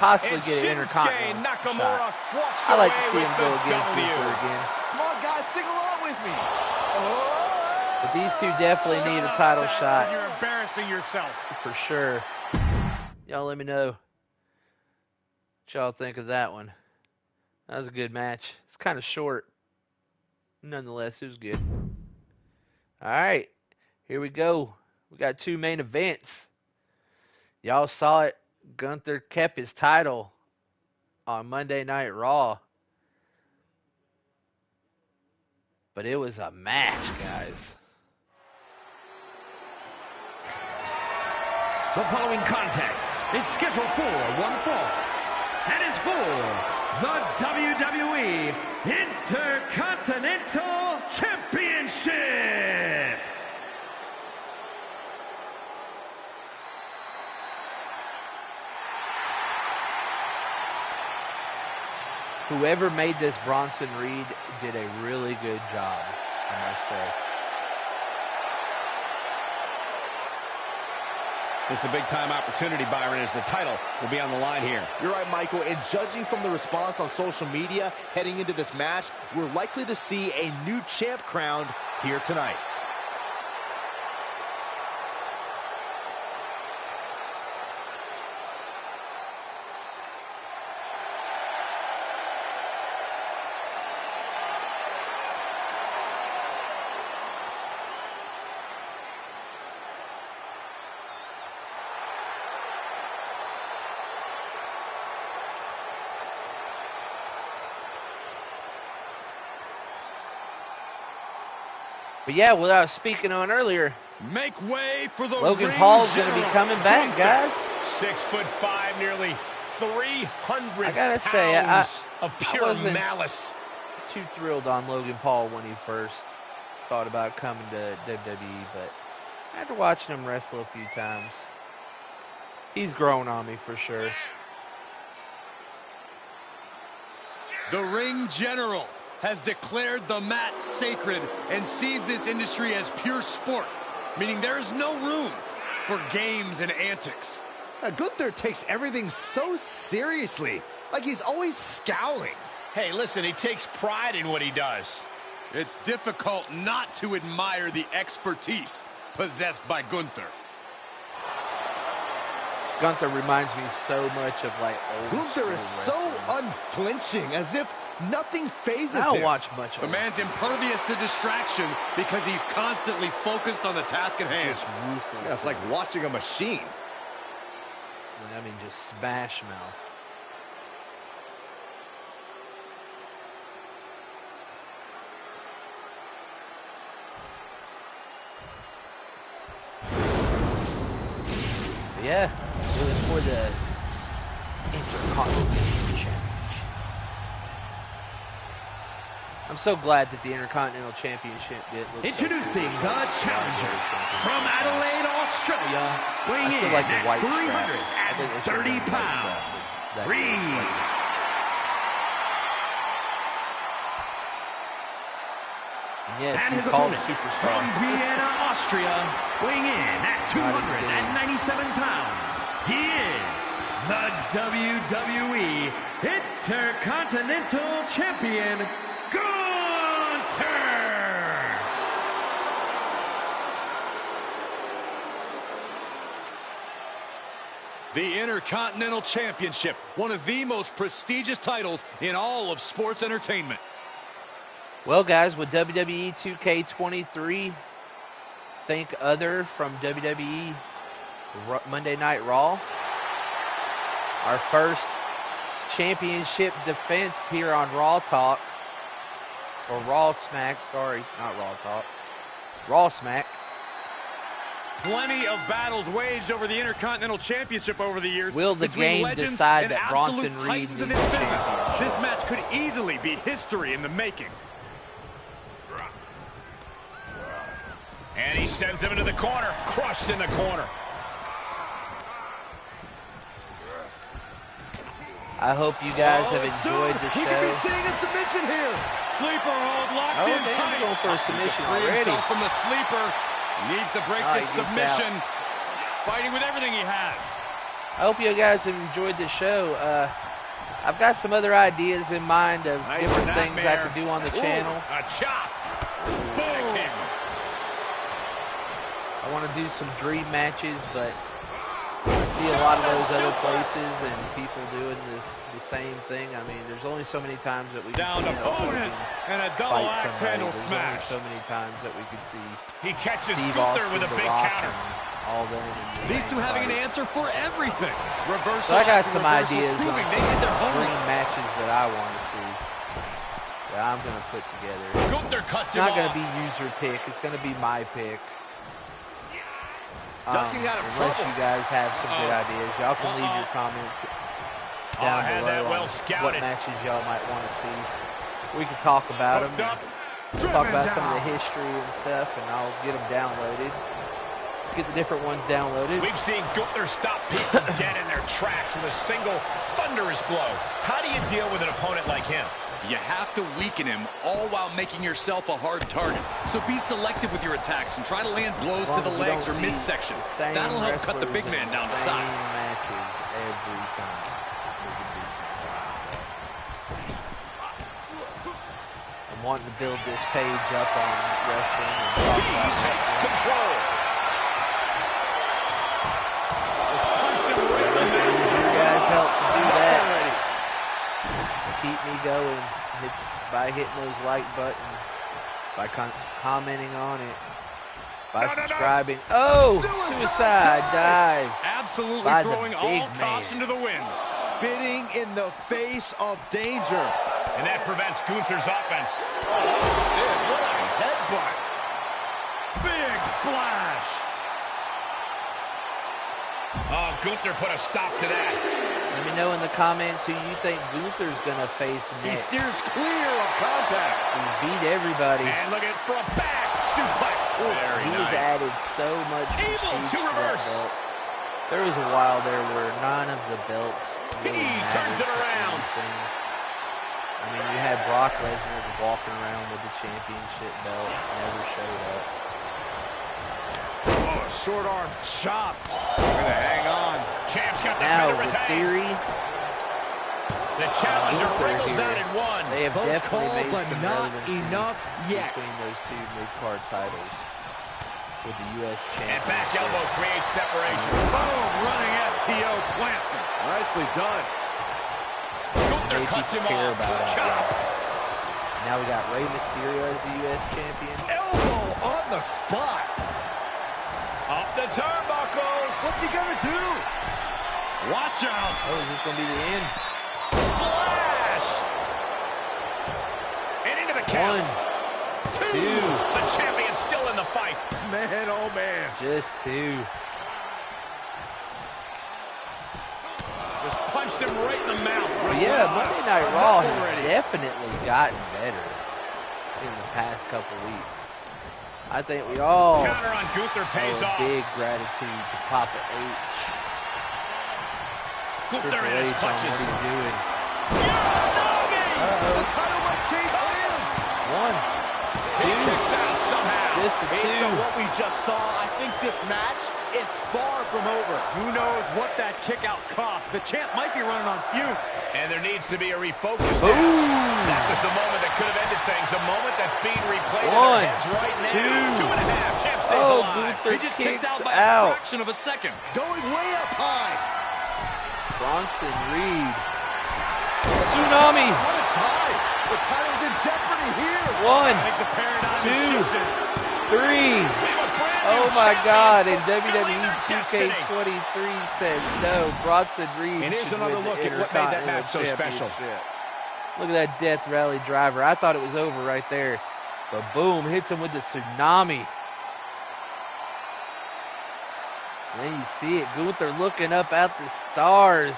possibly And get an Shinsuke Intercontinental Nakamura shot. walks I like to away see him with go the against W. Luther again. Come on, guys, sing along with me. But these two definitely need a title shot You're embarrassing yourself. for sure. Y'all let me know what y'all think of that one. That was a good match. It's kind of short. Nonetheless, it was good. All right, here we go. We got two main events. Y'all saw it. Gunther kept his title on Monday Night Raw. But it was a match, guys. The following contest is scheduled for one fall and is for the WWE Intercontinental Championship. Whoever made this Bronson Reed did a really good job, I must say. This is a big-time opportunity, Byron, as the title will be on the line here. You're right, Michael. And judging from the response on social media heading into this match, we're likely to see a new champ crowned here tonight. But yeah, what I was speaking on earlier, Make way for the Logan Paul's going to be coming back, guys. 6'5", nearly 300 I gotta pounds say, of pure malice. Too thrilled on Logan Paul when he first thought about coming to WWE, but after watching him wrestle a few times, he's grown on me for sure. The ring general has declared the mat sacred and sees this industry as pure sport, meaning there is no room for games and antics. Gunther takes everything so seriously, like he's always scowling. Hey, listen, he takes pride in what he does. It's difficult not to admire the expertise possessed by Gunther. Gunther reminds me so much of like old Gunther is so wrestling. unflinching, as if nothing phases I don't him. watch much of The man's impervious to distraction because he's constantly focused on the task at hand. Just ruthless. Yeah, it's like watching a machine. I mean, just smash mouth. But yeah, it was for the Intercontinental Championship. I'm so glad that the Intercontinental Championship did look Introducing the challenger from Adelaide, Australia, weighing in like the at white strap. I think they should 330 have done pounds. that. Reed. Yes, And he's his called opponent Superstar. from Vienna, Austria, weighing in at 297 pounds. He is the WWE Intercontinental Champion, Gunther. The Intercontinental Championship, one of the most prestigious titles in all of sports entertainment. Well, guys, with WWE 2K23, think other from WWE Monday Night Raw. Our first championship defense here on Raw Talk. Or RawSmack, sorry, not Raw Talk. RawSmack. Plenty of battles waged over the Intercontinental Championship over the years. Will the between game legends decide and that Bronson absolute Reed titans in needs this the business? championship? This match could easily be history in the making. And he sends him into the corner, crushed in the corner. I hope you guys have Soon enjoyed the we could be show. seeing a submission here. Sleeper hold locked Oh, in damn, tight. he's going for a submission Free already. himself from the sleeper. He needs to break Oh, this he gets submission. Fighting with everything he has. I hope you guys have enjoyed the show. I've got some other ideas in mind of Nice different things I nightmare. could do on the Ooh, channel. A chop. Boom. I want to do some dream matches, but I see a lot of those other places and people doing the same thing. I mean, there's only so many times that we can Down see opponent and a double fight axe somebody. handle There's smash. only so many times that we could see He catches Steve Gunther Austin, with a The big Rock, counter. and all them. in the These same two having an fight. answer for everything. Reversal So I got after some reversal, ideas on proving they did their dream homework. matches that I want to see that I'm going to put together. Gunther cuts It's him not going off. to be user pick. It's going to be my pick. Ducking out of unless trouble. you guys have some good ideas, y'all can leave your comments down had below that well on scouted. what matches y'all might want to see. We can talk about them. Hooked up. Talk about Driven some of the down. history and stuff, and I'll get them downloaded. Get the different ones downloaded. We've seen Gunther stop people dead in their tracks with a single thunderous blow. How do you deal with an opponent like him? You have to weaken him, all while making yourself a hard target. So be selective with your attacks and try to land blows to the legs or midsection. That'll help cut the big man down to size. Matches every time. I'm wanting to build this page up on wrestling. And talk He about takes wrestling. control. You guys help do that. Keep me going by hitting those like buttons, by commenting on it, by subscribing. Oh, suicide dive. Absolutely By the throwing big all man. caution to the wind. Spitting in the face of danger. And that prevents Gunther's offense. What a headbutt. splash. Oh, Gunther put a stop to that. Let me know in the comments who you think Gunther's going to face He next. steers clear of contact. He's beat everybody. And look at for a back suplex. Very He's nice. added so much Able prestige to that reverse. belt. There was a while there where none of the belts really He turns mattered it to around. anything. I mean, you had Brock Lesnar walking around with the championship belt, never showed up. Oh, short arm chop. Gonna hang on. Champ's got the Now, pin to with retain. Theory, The challenger Gunther wriggles here. out in one. They have Close definitely call, made but some not relevancy enough yet. between those two mid-card titles with the U.S. And back Championship. elbow creates separation. Boom, running STO plants him. Nicely done. Gunther Made cuts him people care off. about it. Chop. Now we got Rey Mysterio as the U.S. champion. Elbow on the spot. Up the turnbuckles. What's he gonna do? Watch out. Oh, is this going to be the end? Splash. And into the count. 1, 2, The champion's still in the fight. Man, oh man. just 2. Just punched him right in the mouth. But yeah, Monday Night Raw has already. definitely gotten better in the past couple weeks. I think we all Counter on Gunther pays owe a off. big gratitude to Papa H. Gunther Triple in his H on clutches. what he's doing. The title might change hands. 1, He 2, kicks out somehow. just a Based 2. on what we just saw, I think this match is far from over. Who knows what that kick out cost? The champ might be running on fumes. And there needs to be a refocus now. Boom! That was the moment that could have ended things. A moment that's being replayed in 1, our heads right now. 2. 2.5. Champ stays Oh, alive. Gunther He just kicked kicks out by a out. fraction of a second. Going way up high. Bronson Reed. Tsunami. What a dive. The title's in jeopardy here. 1, I think the paradigm is 2, shifted. 3. We have a brand Oh new my champion God, and fulfilling WWE their destiny. 2K23 says no, Bronson Reed. And here's should another win the look at what made that match so Intercontinental special. Championship. Look at that Death Rally driver. I thought it was over right there. But boom, hits him with the tsunami. And then you see it, Gunther looking up at the stars.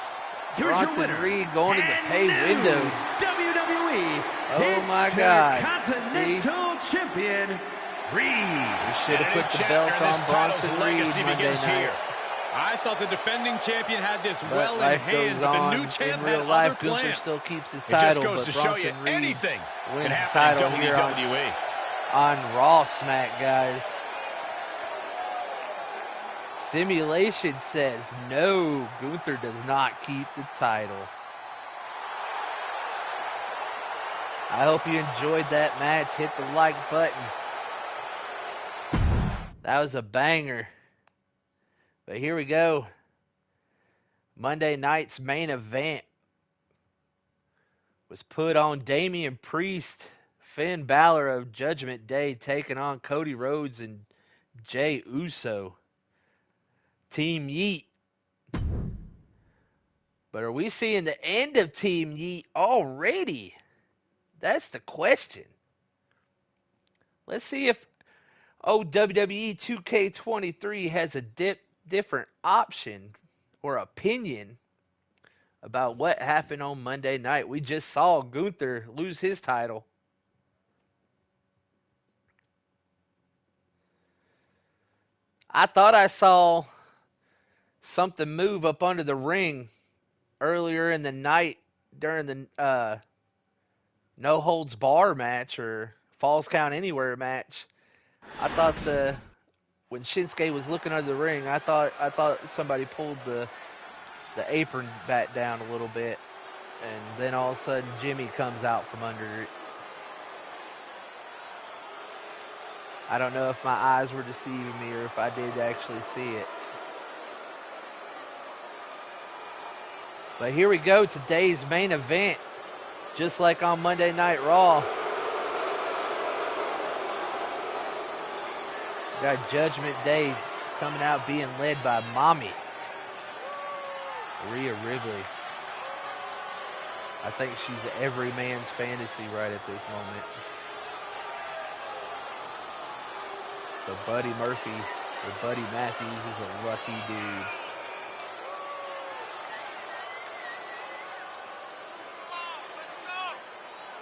Here's your Bronson winner, Reed going to the and pay new window. WWE Oh my God. Intercontinental Champion, Reed. We should have And a put the new belt chapter in on this title's Bronson Reed legacy Monday begins night. here. I thought the defending champion had this But well in life hand, goes but the on. new champ In real had life, other Gunther plans. still keeps his It just title, goes but to show you Bronson Reed anything wins can the happen title in here on, WWE. on RawSmack, guys. Simulation says no, Gunther does not keep the title. I hope you enjoyed that match. Hit the like button. That was a banger. But here we go. Monday night's main event was put on Damian Priest, Finn Balor of Judgment Day taking on Cody Rhodes and Jey Uso. Team Yeet. But are we seeing the end of Team Yeet already? That's the question. Let's see if WWE 2K23 has a different option or opinion about what happened on Monday night. We just saw Gunther lose his title. I thought I saw something move up under the ring earlier in the night during the no holds bar match or falls count anywhere match. I thought when Shinsuke was looking under the ring, I thought somebody pulled the apron back down a little bit, and then all of a sudden Jimmy comes out from under it. I don't know if my eyes were deceiving me or if I did actually see it. But here we go, today's main event. Just like on Monday Night Raw. Got Judgment Day coming out being led by Mommy, Rhea Ripley. I think she's every man's fantasy right at this moment. So Buddy Murphy, or Buddy Matthews, is a lucky dude.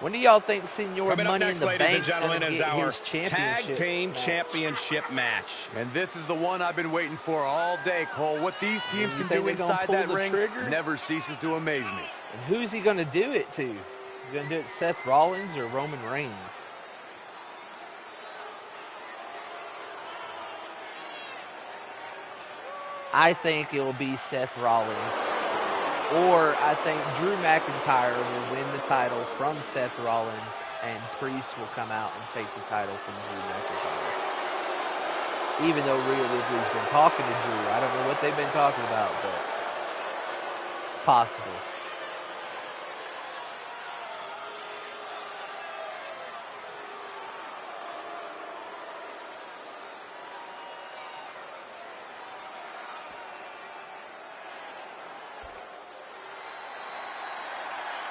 When do y'all think Senor Coming up Money next, in the ladies and Bank's gentlemen, gonna is get our his Tag championship Team match? Championship match. And this is the one I've been waiting for all day, Cole. What these teams You can think do they're gonna inside pull that the ring trigger? never ceases to amaze me. And who's he gonna do it to? He's gonna do it to Seth Rollins or Roman Reigns? I think it will be Seth Rollins. Or I think Drew McIntyre will win the title from Seth Rollins, and Priest will come out and take the title from Drew McIntyre. Even though Rhea Ripley's been talking to Drew. I don't know what they've been talking about, but it's possible.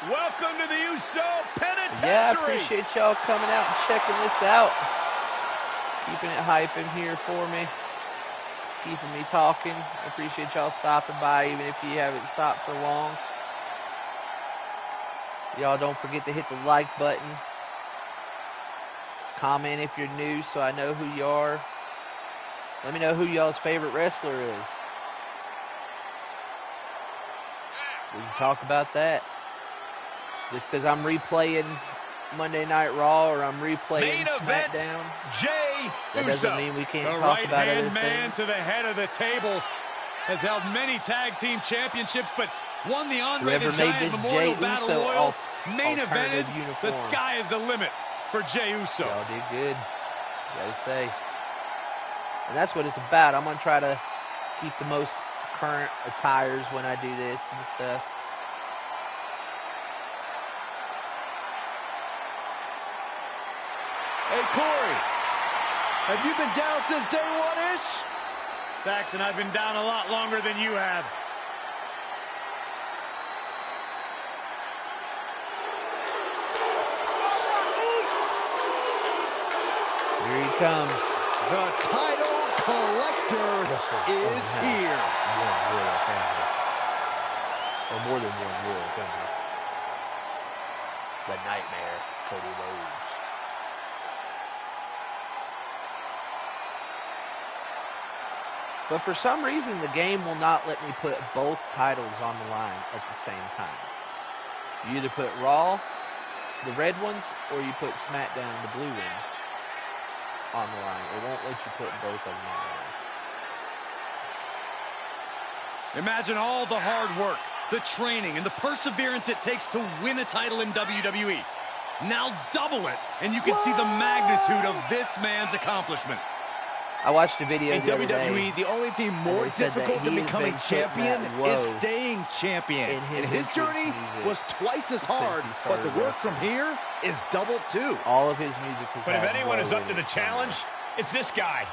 Welcome to the Uso Penitentiary. Yeah, I appreciate y'all coming out and checking this out. Keeping it hyping here for me. Keeping me talking. I appreciate y'all stopping by, even if you haven't stopped for long. Y'all don't forget to hit the like button. Comment if you're new so I know who you are. Let me know who y'all's favorite wrestler is. We can talk about that. Just because I'm replaying Monday Night Raw or I'm replaying Main event, SmackDown, Jey that Uso. doesn't mean we can't The talk about other right-hand man things. to the head of the table has held many tag team championships, but won the Andre Whoever the made Giant this Memorial Jey Battle Uso Royal main alternative evented. uniform. The sky is the limit for Jey Uso. Y'all did good. Gotta say. And that's what it's about. I'm gonna try to keep the most current attires when I do this and stuff. Hey, Corey, have you been down since day one-ish? Saxon, I've been down a lot longer than you have. Here he comes. The title collector is here. One royal family. Or more than one royal family. The Nightmare, Cody Rhodes. But for some reason, the game will not let me put both titles on the line at the same time. You either put Raw, the red ones, or you put SmackDown, the blue ones, on the line. It won't let you put both of them on the line. Imagine all the hard work, the training, and the perseverance it takes to win a title in WWE. Now double it, and you can see the magnitude of this man's accomplishment. I watched a video In the other WWE, day. the only thing more they said that difficult than he has becoming been putting champion that low is staying champion. in his And his entrance journey music was twice as hard, he but the started work from here is double too. All of his music is. But if anyone is up to the challenge, it's this guy.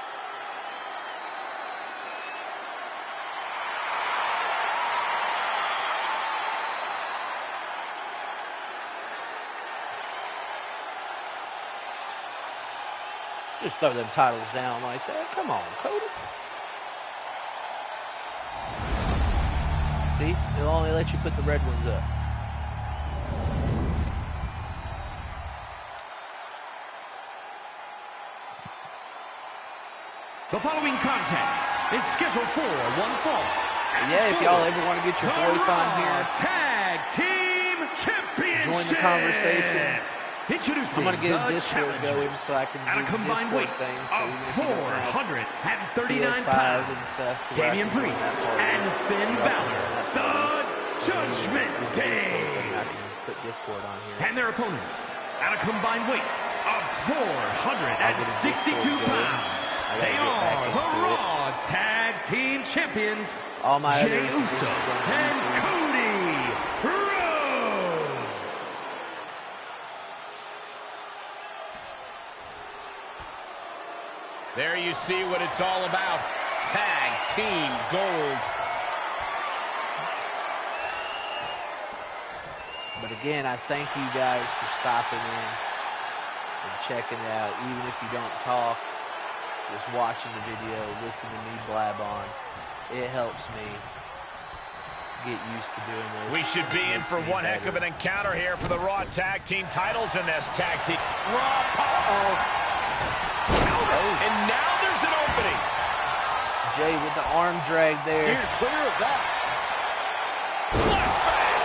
Just throw them titles down like that. Come on, Cody. See, it'll only let you put the red ones up. The following contest is scheduled for one fall. Yeah, if y'all ever want to get your voice on here, Tag Team Championship. join the conversation. Introducing I'm gonna get a the Discord going so I can at do a combined Discord weight things. So of even if you don't have 439 PS5 pounds, and stuff, so I Damian can join Priest that party. and Finn So I can Balor, join that the party. Judgment I Day, can put Discord on here. and their opponents at a combined weight of I'll get a 462 Discord going. pounds. I gotta They get back are the into it. Raw Tag Team Champions, All my Jey other Uso videos on and YouTube. Cody Rhodes. There you see what it's all about. Tag Team Gold. But again, I thank you guys for stopping in and checking it out, even if you don't talk. just watching the video, listening to me blab on. It helps me get used to doing this. We should be in for one heck of an encounter here for the Raw Tag Team titles in this tag team. Raw, and now there's an opening. Jay with the arm drag there. Steered clear of that. Flashback.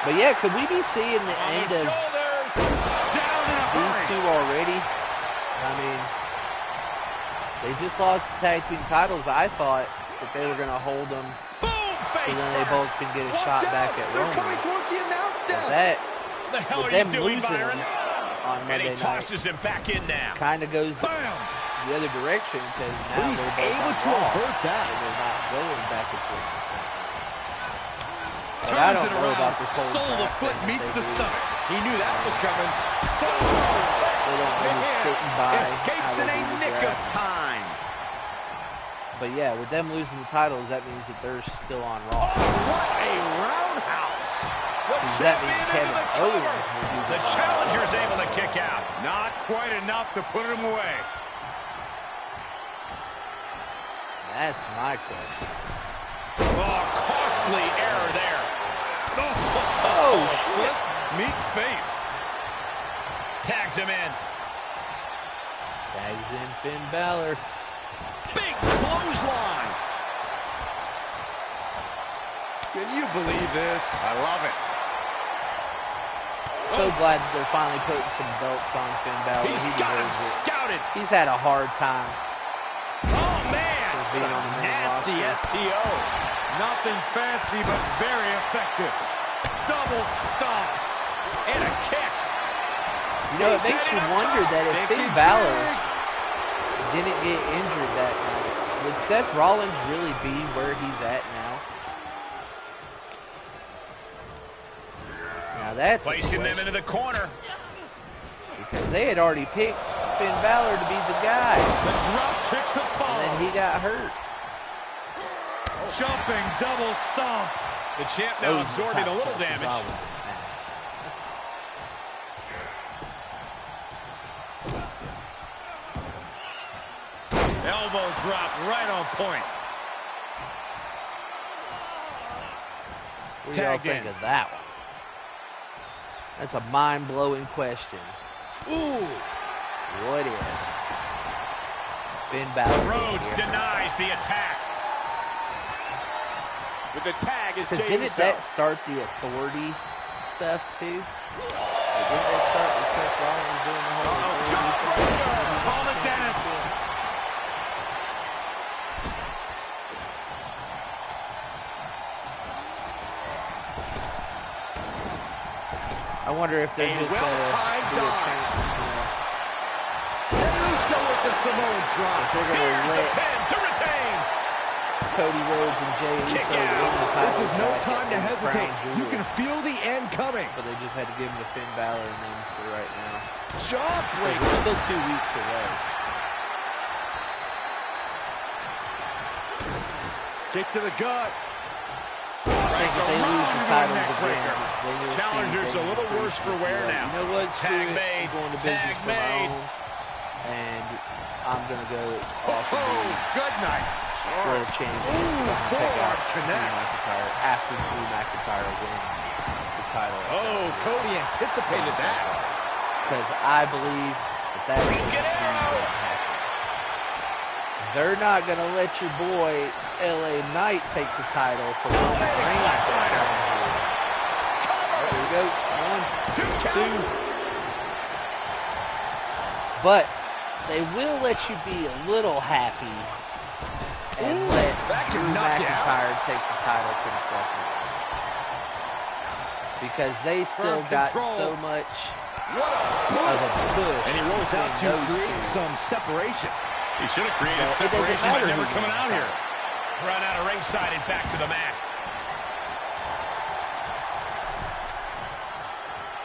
But yeah, could we be seeing the end of these two already? I mean, they just lost the tag team titles. I thought that they were going to hold them Boom, so then they both can get a shot back at They're coming Roman. towards the announce desk. That, the hell with are you them doing, losing Byron? on And Monday he tosses him back in now. kind of goes Bam. the other direction because now Priest they're both able on to Raw, avert that. and they're not going back and forth. But I Turns don't it know about around. this whole Sole of the crap foot thing meets that the they do. stomach. He knew that was coming. They don't really sitting by Escapes how in they a do the nick of draft. time. But yeah, with them losing the titles, that means that they're still on Raw. What a roundhouse. The Because that means champion into Kevin the Owens cover. will be The challenger's able to kick out. Not quite enough to put him away. That's my question. Oh, costly error there. Oh, shit. Meat face. Tags him in. Tags in Finn Balor. Big clothesline. Can you believe this? I love it. So glad that they're finally putting some belts on Finn Balor. He's He got him deserves it. scouted. He's had a hard time Oh, man. being on the main Nasty roster. STO. Nothing fancy, but very effective. Double stomp. And a kick. You know, it He's makes you heading up wonder top. that if Finn Thinking Balor big. didn't get injured that night, would Seth Rollins really be where he's at now? Now that's a Placing them question, into the corner. because they had already picked Finn Balor to be the guy, The drop kick to and follow. then he got hurt. Jumping double stomp. The champ Those now are the absorbing a top little places damage. I would ask. Elbow drop right on point. What do y'all Tagged think in. of that one? That's a mind-blowing question. Ooh. What if Finn Balor Rhodes gets here? denies the attack. With the tag is Because Jay didn't that himself. start the authority stuff too? Like, didn't that start with Seth Rollins doing the whole authority thing? Call it Dennis. I wonder if they're A just well-timed do a dodge. trans- Jey Uso with the Samoan drop. if they're Here's gonna the let pin to retain. Cody Rhodes and Jey Uso Kick win out. the title This is no back time to at hesitate. Crown You Jewel, can feel the end coming. but they just had to give him to Finn Balor and then for right now. Jawbreaker. We're still 2 weeks away. Kick to the gut. I think if they lose the titles again, neckbreaker. then you'll Challenger's see a little Jey worse for Uso wear be like, now. You know what? Tag Screw it. made. I'm going to Tag business for my made. own, and I'm going to go off and Oh, be good night. world champion. Ooh, I'm gonna take forearm out Drew connects. McIntyre after Drew McIntyre wins the title. Oh, Cody anticipated that. Because I believe that that's going to be what happens. They're not going to let your boy LA Knight take the title for Roman Reigns. There we go. 1, 2. But they will let you be a little happy and Ooh, let that could Drew knock you out. McIntyre take the title for the second. Because they still Firm got control. so much What a of boot. a push. And he rolls out to between those create two. some separation. He should have created Well, it doesn't separation by matter never who coming wins out the here. Run out of ringside and back to the mat.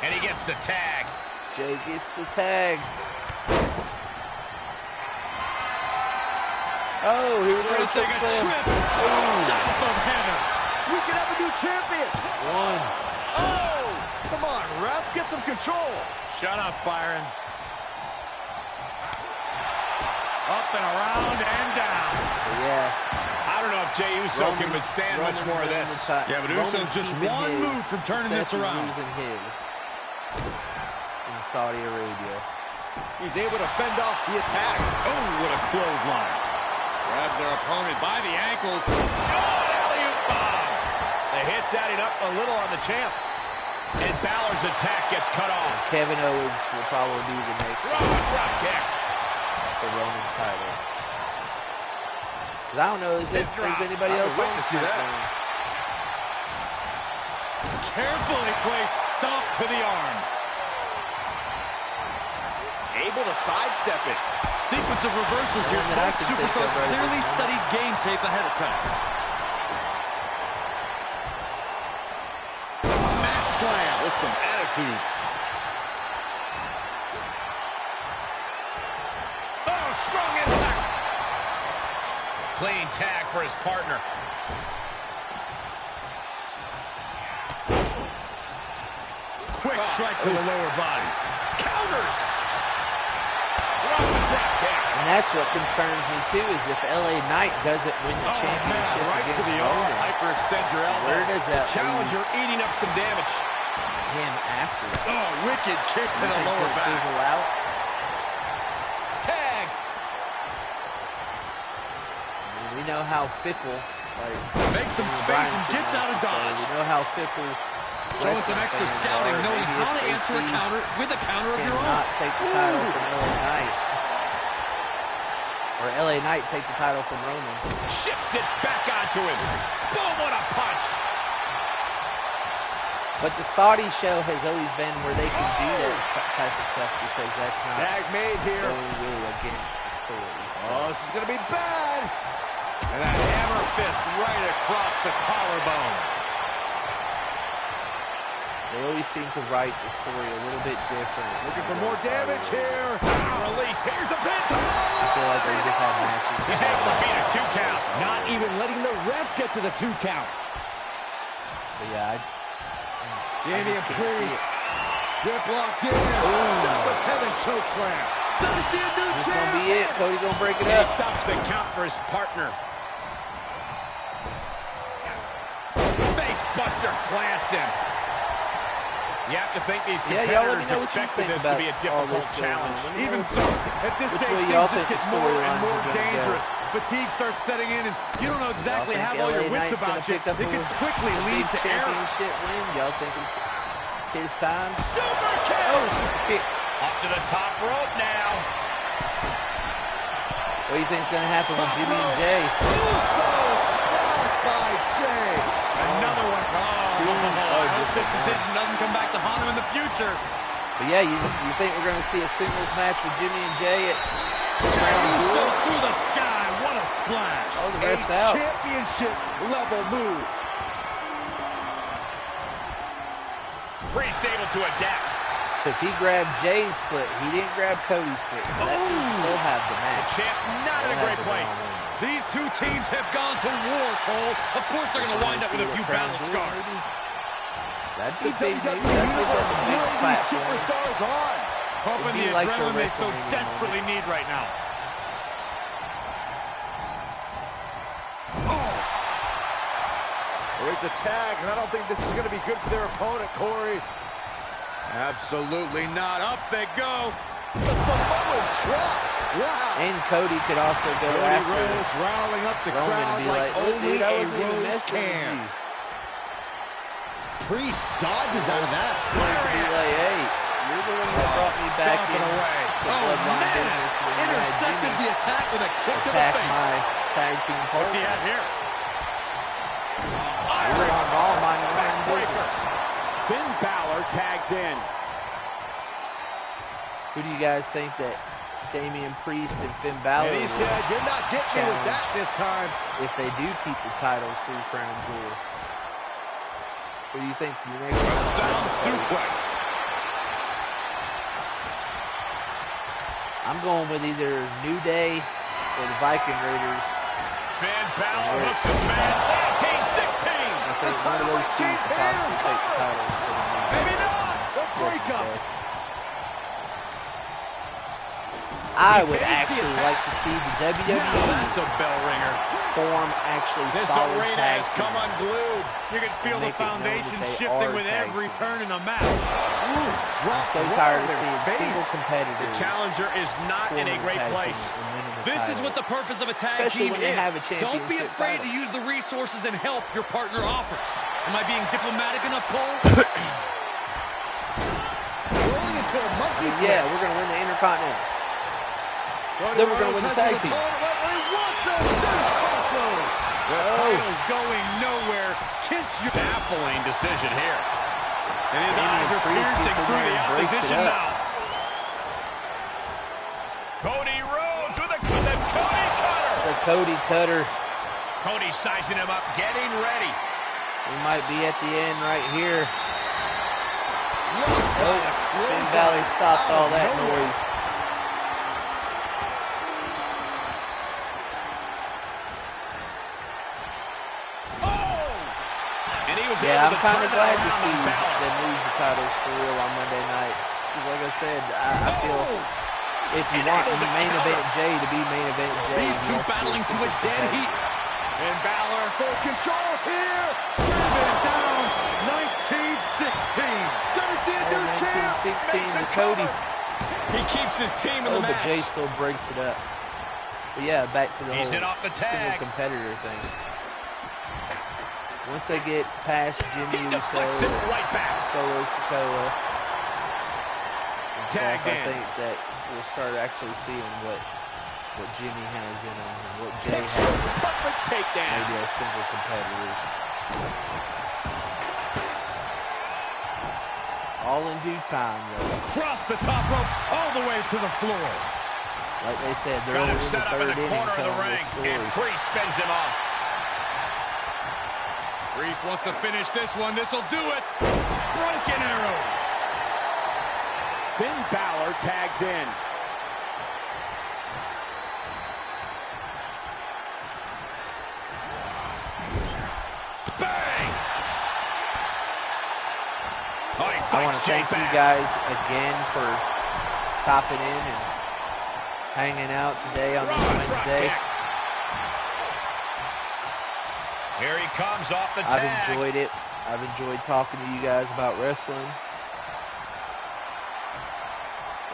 And he gets the tag. Jay gets the tag. Oh, here we go. Gonna take a trip south of heaven. We could have a new champion. 1. Oh, come on, ref. Get some control. Shut up, Byron. Up and around and down. Yeah. I don't know if Jey Uso can withstand much more of this. Yeah, but Uso's just one move from turning this around. In Saudi Arabia. He's able to fend off the attack. Oh, what a clothesline. Grabs their opponent by the ankles. Oh, alley-oop bomb. The hit's adding up a little on the champ. And Balor's attack gets cut off. Kevin Owens will probably be the next Drop kick. the Roman title. 'Cause I don't know if there's anybody else on to see that. Carefully placed stomp to the arm. Able to sidestep it. Sequence of reversals here. Yeah, I Both can take superstars that right clearly away. studied game tape ahead of time. Mat slam with some attitude. Oh, strong impact. Clean tag for his partner. Quick strike to the lower body. Counters. Roman drop kick. And that's what concerns me too, is if LA Knight doesn't win the championship right to against the arm. Roman, Hyperextend your elbow. where does that Challenger eating up some damage. leave him after that? Oh, wicked kick to the lower back. Fizzle out. Tag. I mean, we know how fickle, like, Makes some space Brian and gets out of so dodge. we know how fickle. Showing some extra wrestling fans scouting, are. knowing Maybe how if to they answer a see counter with a counter of your cannot own. take the title from LA Knight. Or LA Knight take the title from Roman. Shifts it back onto him. Boom, what a punch. But the Saudi show has always been where they can do that type of stuff because that's not Tag made here. going really against the story. Oh, this is going to be bad. And a hammer fist right across the collarbone. They always seem to write the story a little bit different. Looking for more damage here. Release. Here's the pin. I feel like they just have matches. He's able to beat a 2 count. Not even letting the ref get to the 2 count. But yeah, Damian can't see Priest. Grip locked in. Ooh. Shot with heaven choke slam. Gonna see a new this is going to be it. Cody going to break it He up. stops the count for his partner. Face buster plants him. You have to think these Yeah, y'all let me competitors know what you expected think this to about be a all difficult this going on. challenge. Let me Even know so, at this which stage, way things y'all just think get the more and storylines more are gonna go. dangerous. Fatigue starts setting in, and you don't know exactly Y'all have think all your LA wits Knight's about gonna you. pick up It can a quickly lead big to error. championship win? Y'all think it's his time? Super kick. Oh, super kick. Up to the top rope now. What do you think's going to happen with Jimmy and Jay? Uso splash by Jay. Another one. I hope this decision doesn't come back to haunt him in the future. But yeah, you think we're going to see a singles match with Jimmy and Jay at Crown Uso Jewel? through the sky. What a splash. Oh, the A ref's out. championship level move. Priest able to adapt. Because he grabbed Jay's foot. He didn't grab Cody's foot. So that means they'll have the match. Champ not in a They'll great have the place. one-on-one. These two teams have gone to war, Cole. Of course they're going to wind up with a few Crown battle Jewel, scars. maybe? That'd The be big WWE news. That puts Universe them a big really these platform. superstars on. Pumping It'd the be like adrenaline the they so WrestleMania desperately need right now. There's a tag, and I don't think this is going to be good for their opponent, Corey. Absolutely not. Up they go. The Samoan drop. Wow. And Cody could also go Cody after Rhodes riling up the Roman crowd and be like like, look, only dude, I a wasn't even Rhodes messing with can. you. Priest dodges out of that. Cody be like, hey, you're the one that brought me back in Stomping away. the Oh, bloodline man. business when you had Intercepted Jimmy the attack with a kick to the attack face. my tag team What's he partner. at here? You were on all my Backbreaker. Finn Balor tags in. Who do you guys think that Damian Priest and Finn Balor And he will, said, you're not getting me with that this time. if they do keep the titles through Crown Jewel? Who do you think's the next A one? sound suplex. I'm going with either New Day or the Viking Raiders. Finn Balor hooks his man. 18-16. I think one of those two change could possibly hands. take the titles for the New Day. Maybe not. The Yes, breakup. New Day. I would actually like to see the WWE That's a bell ringer. form actually This solid arena tag has come teams. unglued. You can feel the Make it known foundation that they shifting are with tag every teams. turn in the match. I'm so tired of seeing single competitors. The challenger is not in a great place. This is what the purpose of a tag Especially team when they is. have a Don't be championship afraid to title. use the resources and help your partner offers. Am I being diplomatic enough, Cole? Rolling into a monkey flip. Yeah, we're going to win the Intercontinental. Then we're going to win the tag team. The title's going nowhere. Kiss your... Baffling decision here. And his eyes are piercing through the opposition now. Cody Rhodes with a Cody cutter. The Cody cutter. Cody sizing him up, getting ready. We might be at the end right here. Oh, Finn Balor stopped all that noise. Yeah, I'm kind of glad to see them lose the titles for real on Monday night. Because like I said, I feel if you want main event Jay to be main event Jay, These two battling to a dead heat. And Balor full control here. Driven down. 1916. Gonna see a new champ. 1916 to Cody. He keeps his team in the But match. Jay still breaks it up. But yeah, back to the He's whole in off the single tag. competitor thing. Once they get past Jimmy He deflects it Uso, right back. Solo Sikoa, Tagged I in. think that we'll start actually seeing what Jimmy has in him and what Jay has Picture in him. perfect takedown. Maybe as single competitors. All in due time, though. Across the top rope, all the way to the floor. Like they said, they're Got only him in the set up in third the inning corner of the telling ring. this And story. Priest fends him off. Priest wants to finish this one. This'll do it. Broken arrow. Finn Balor tags in. Bang! Oh, he I fights want to Jay thank you back. guys again for stopping in and hanging out today on this Rhodes drop Wednesday. kick. Here he comes off the I've tag. enjoyed it. I've enjoyed talking to you guys about wrestling.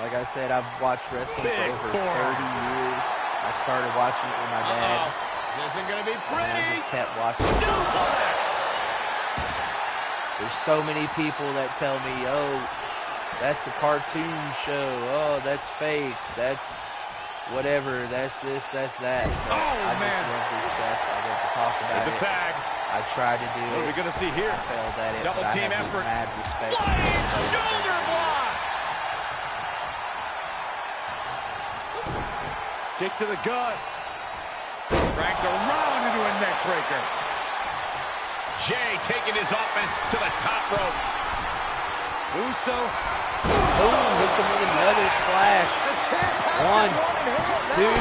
Like I said, I've watched wrestling Big for over 30 forearm. years. I started watching it with my dad. This isn't going to be And I pretty. just kept watching it. Suplex. There's so many people that tell me, oh, that's a cartoon show. Oh, that's fake. That's whatever. That's this, that's that. But I man. just love this stuff. I love to talk about There's a it. tag. I tried to do What are we it. going to see here? I failed at it. Double but team I have effort. mad respect. Flying for shoulder block. Kick to the gut. Cranked around into a neck breaker. Jay taking his offense to the top rope. Uso. Boom, hits him with another splash. The champ has One, his one in hand now. two.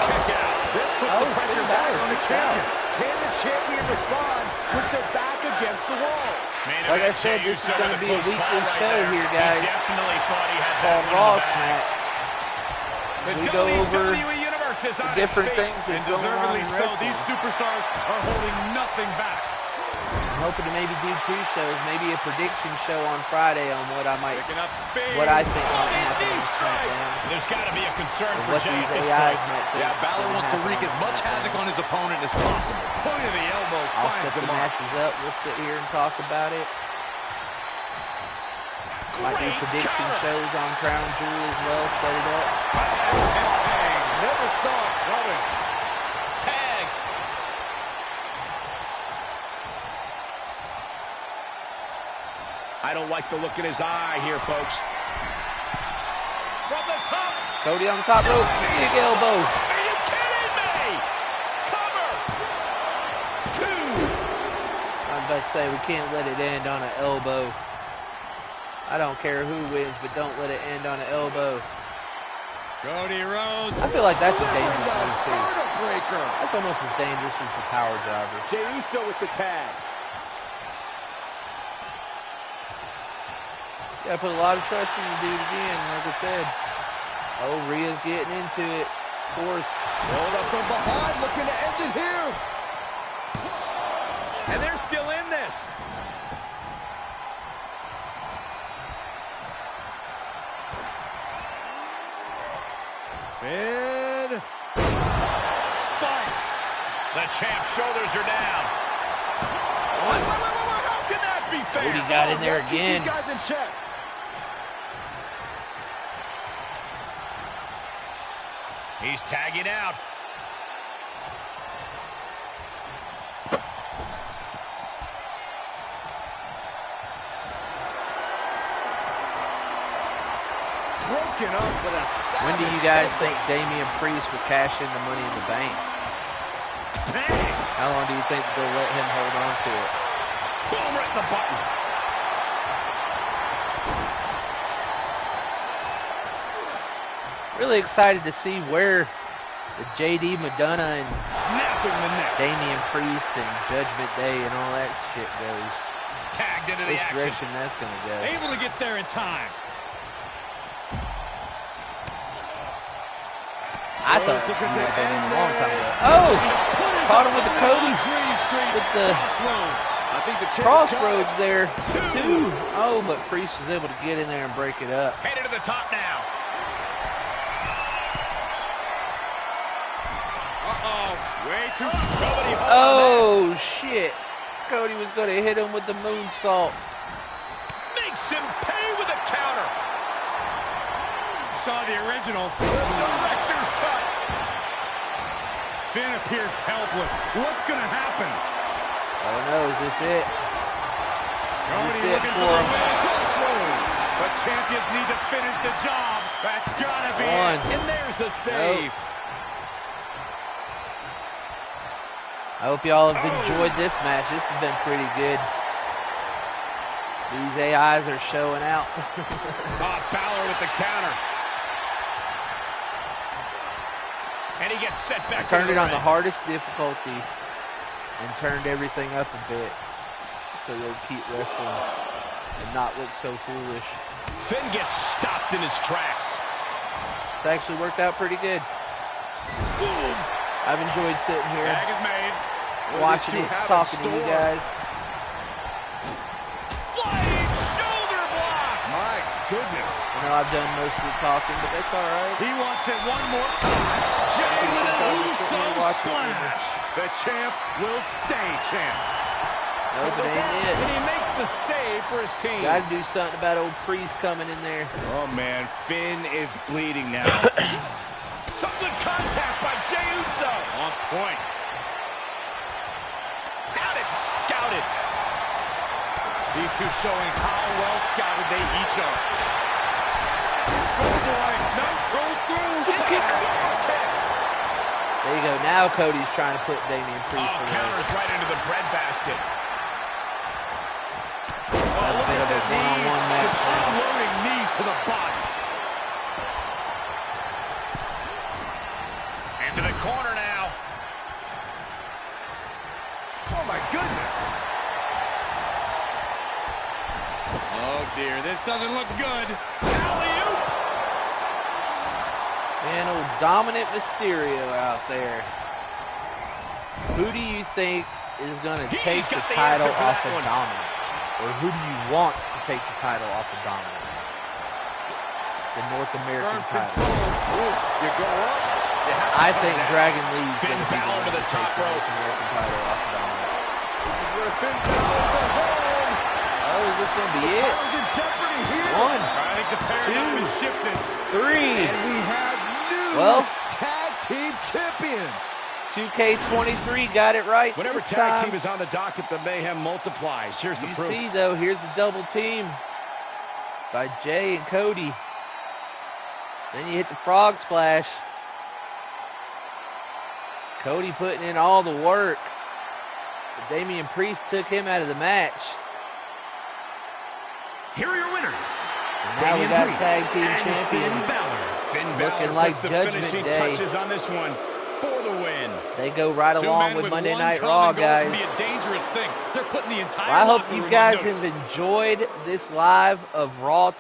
Kick out. This puts Oh, the pressure Finn back Balor on the kicked champion. Can the champion respond with their back against the wall? Main Like I event, said, Jey this is Uso gonna with be a close weekly call right show there. here, guys. He definitely thought he had that Called one in the bag. RawSmack. The We go over WWE Universe is on different its feet, things and that's going on deservedly in so. wrestling. These superstars are holding nothing back. I'm hoping to maybe do 2 shows, maybe a prediction show on Friday on what I might, Picking up speed. what I think might Running happen knee on strike. SmackDown, There's got to be a concern or for what Jey these at this AIs point. might think. Yeah, Balor wants to wreak as much havoc on his opponent as possible. Point of the elbow I'll finds set the the mark. matches up. We'll sit here and talk about it. Might do Great prediction counter. shows on Crown Jewel as well. Set it up. Never saw it coming. Tag. I don't like the look in his eye here, folks. From the top. Cody on the top rope. Big elbow. Are you kidding me? Cover. 2. I was about to say, we can't let it end on an elbow. I don't care who wins, but don't let it end on an elbow. Cody Rhodes. I feel like that's a Delivering dangerous the move, too. vertebra breaker. That's almost as dangerous as the power driver. Jey Uso with the tag. Yeah, I put a lot of trust in the dude again, like I said. Oh, Rhea's getting into it. Of course. Rolled up from behind, looking to end it here. And they're still in this. Finn. Spiked. The champ's shoulders are down. Wait, how can that be fair? Cody got in there Keep again. these guys in check. He's tagging out. Broken up with a savage. When do you guys think Damian Priest will cash in the Money in the Bank? Bang! How long do you think they'll let him hold on to it? Boom, right in the button. Really excited to see where the JD Madonna and Snapping the neck. Damian Priest and Judgment Day and all that shit goes. Tagged into the Which action. direction that's going to go. Able to get there in time. I thought Rhodes it looking would to have been in end a long time this. ago. Oh! Put his Caught him with the Cody. opponent on Dream Street With the Crossroads. I think the champ's Crossroads got it. there, too. Oh, but Priest was able to get in there and break it up. Headed to the top now. Uh-oh. Way too... Nobody home. Oh, shit. Cody was going to hit him with the moonsault. Makes him pay with a counter. Saw the original. Director's cut. Finn appears helpless. What's going to happen? Oh, no, is this it? Cody This is it looking for for a him. win. Crossroads. But champions need to finish the job. That's got to be One. it. And there's the save. I hope y'all have enjoyed this match. This has been pretty good. These AIs are showing out. Balor with the counter. And he gets set back. Turned into it on the ring. hardest difficulty and turned everything up a bit so they'll keep wrestling and not look so foolish. Finn gets stopped in his tracks. It's actually worked out pretty good. Boom. I've enjoyed sitting here, Tag is made. watching two it, have in talking to you store? guys. Flying shoulder block. My goodness. I know I've done most of the talking, but that's all right. He wants it one more time. Jay with an Uso splash. The champ will stay champ. No, but ain't it. And he makes the save for his team. Got to do something about old Priest coming in there. Oh, man. Finn is bleeding now. Some good contact by Jey Uso. On point. Out it scouted. These two showing how well scouted they each are. Schoolboy. No, rolls through. There you go. Now Cody's trying to put Damian Priest Oh, away. counters right into the breadbasket. That's a bit of a one-on-one match. Just unloading knees to the body. Into the corner now. Oh, my goodness. Oh, dear. This doesn't look good. Alley-oop. Man, old Dominant Mysterio out there. Who do you think is going to He's take the got the title answer for off that of one. Dominant? Or who do you want to take the title off of Dominant? The North American title. You go up. I think Dragon Lee's Finn going to be the Balor one to the take top the rope. North American title off of Dominant. This is where Finn Balor's at home. Oh, is this going to be it? Title's in jeopardy here. One, I think the paradigm is shifted. three. And we have new Well. tag team champions. 2K23 got it right. Whenever this tag time. team is on the docket, the mayhem multiplies. Here's the You proof. see, though, here's the double team by Jay and Cody. Then you hit the frog splash. Cody putting in all the work. But Damian Priest took him out of the match. Here are your winners. And now we got Priest tag team and Finn champions. Balor. Finn Looking Balor like puts the Judgment finishing Day. touches on this one for the win. They go right Two along men with Monday one Night common Raw, goal guys. can be a dangerous thing. They're putting the entire Well, I hope locker you room guys on have notice. enjoyed this live of Raw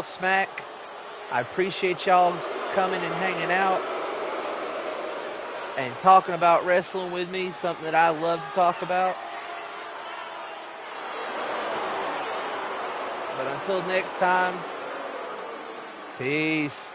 Smack. I appreciate y'all coming and hanging out and talking about wrestling with me, something that I love to talk about. But until next time, peace.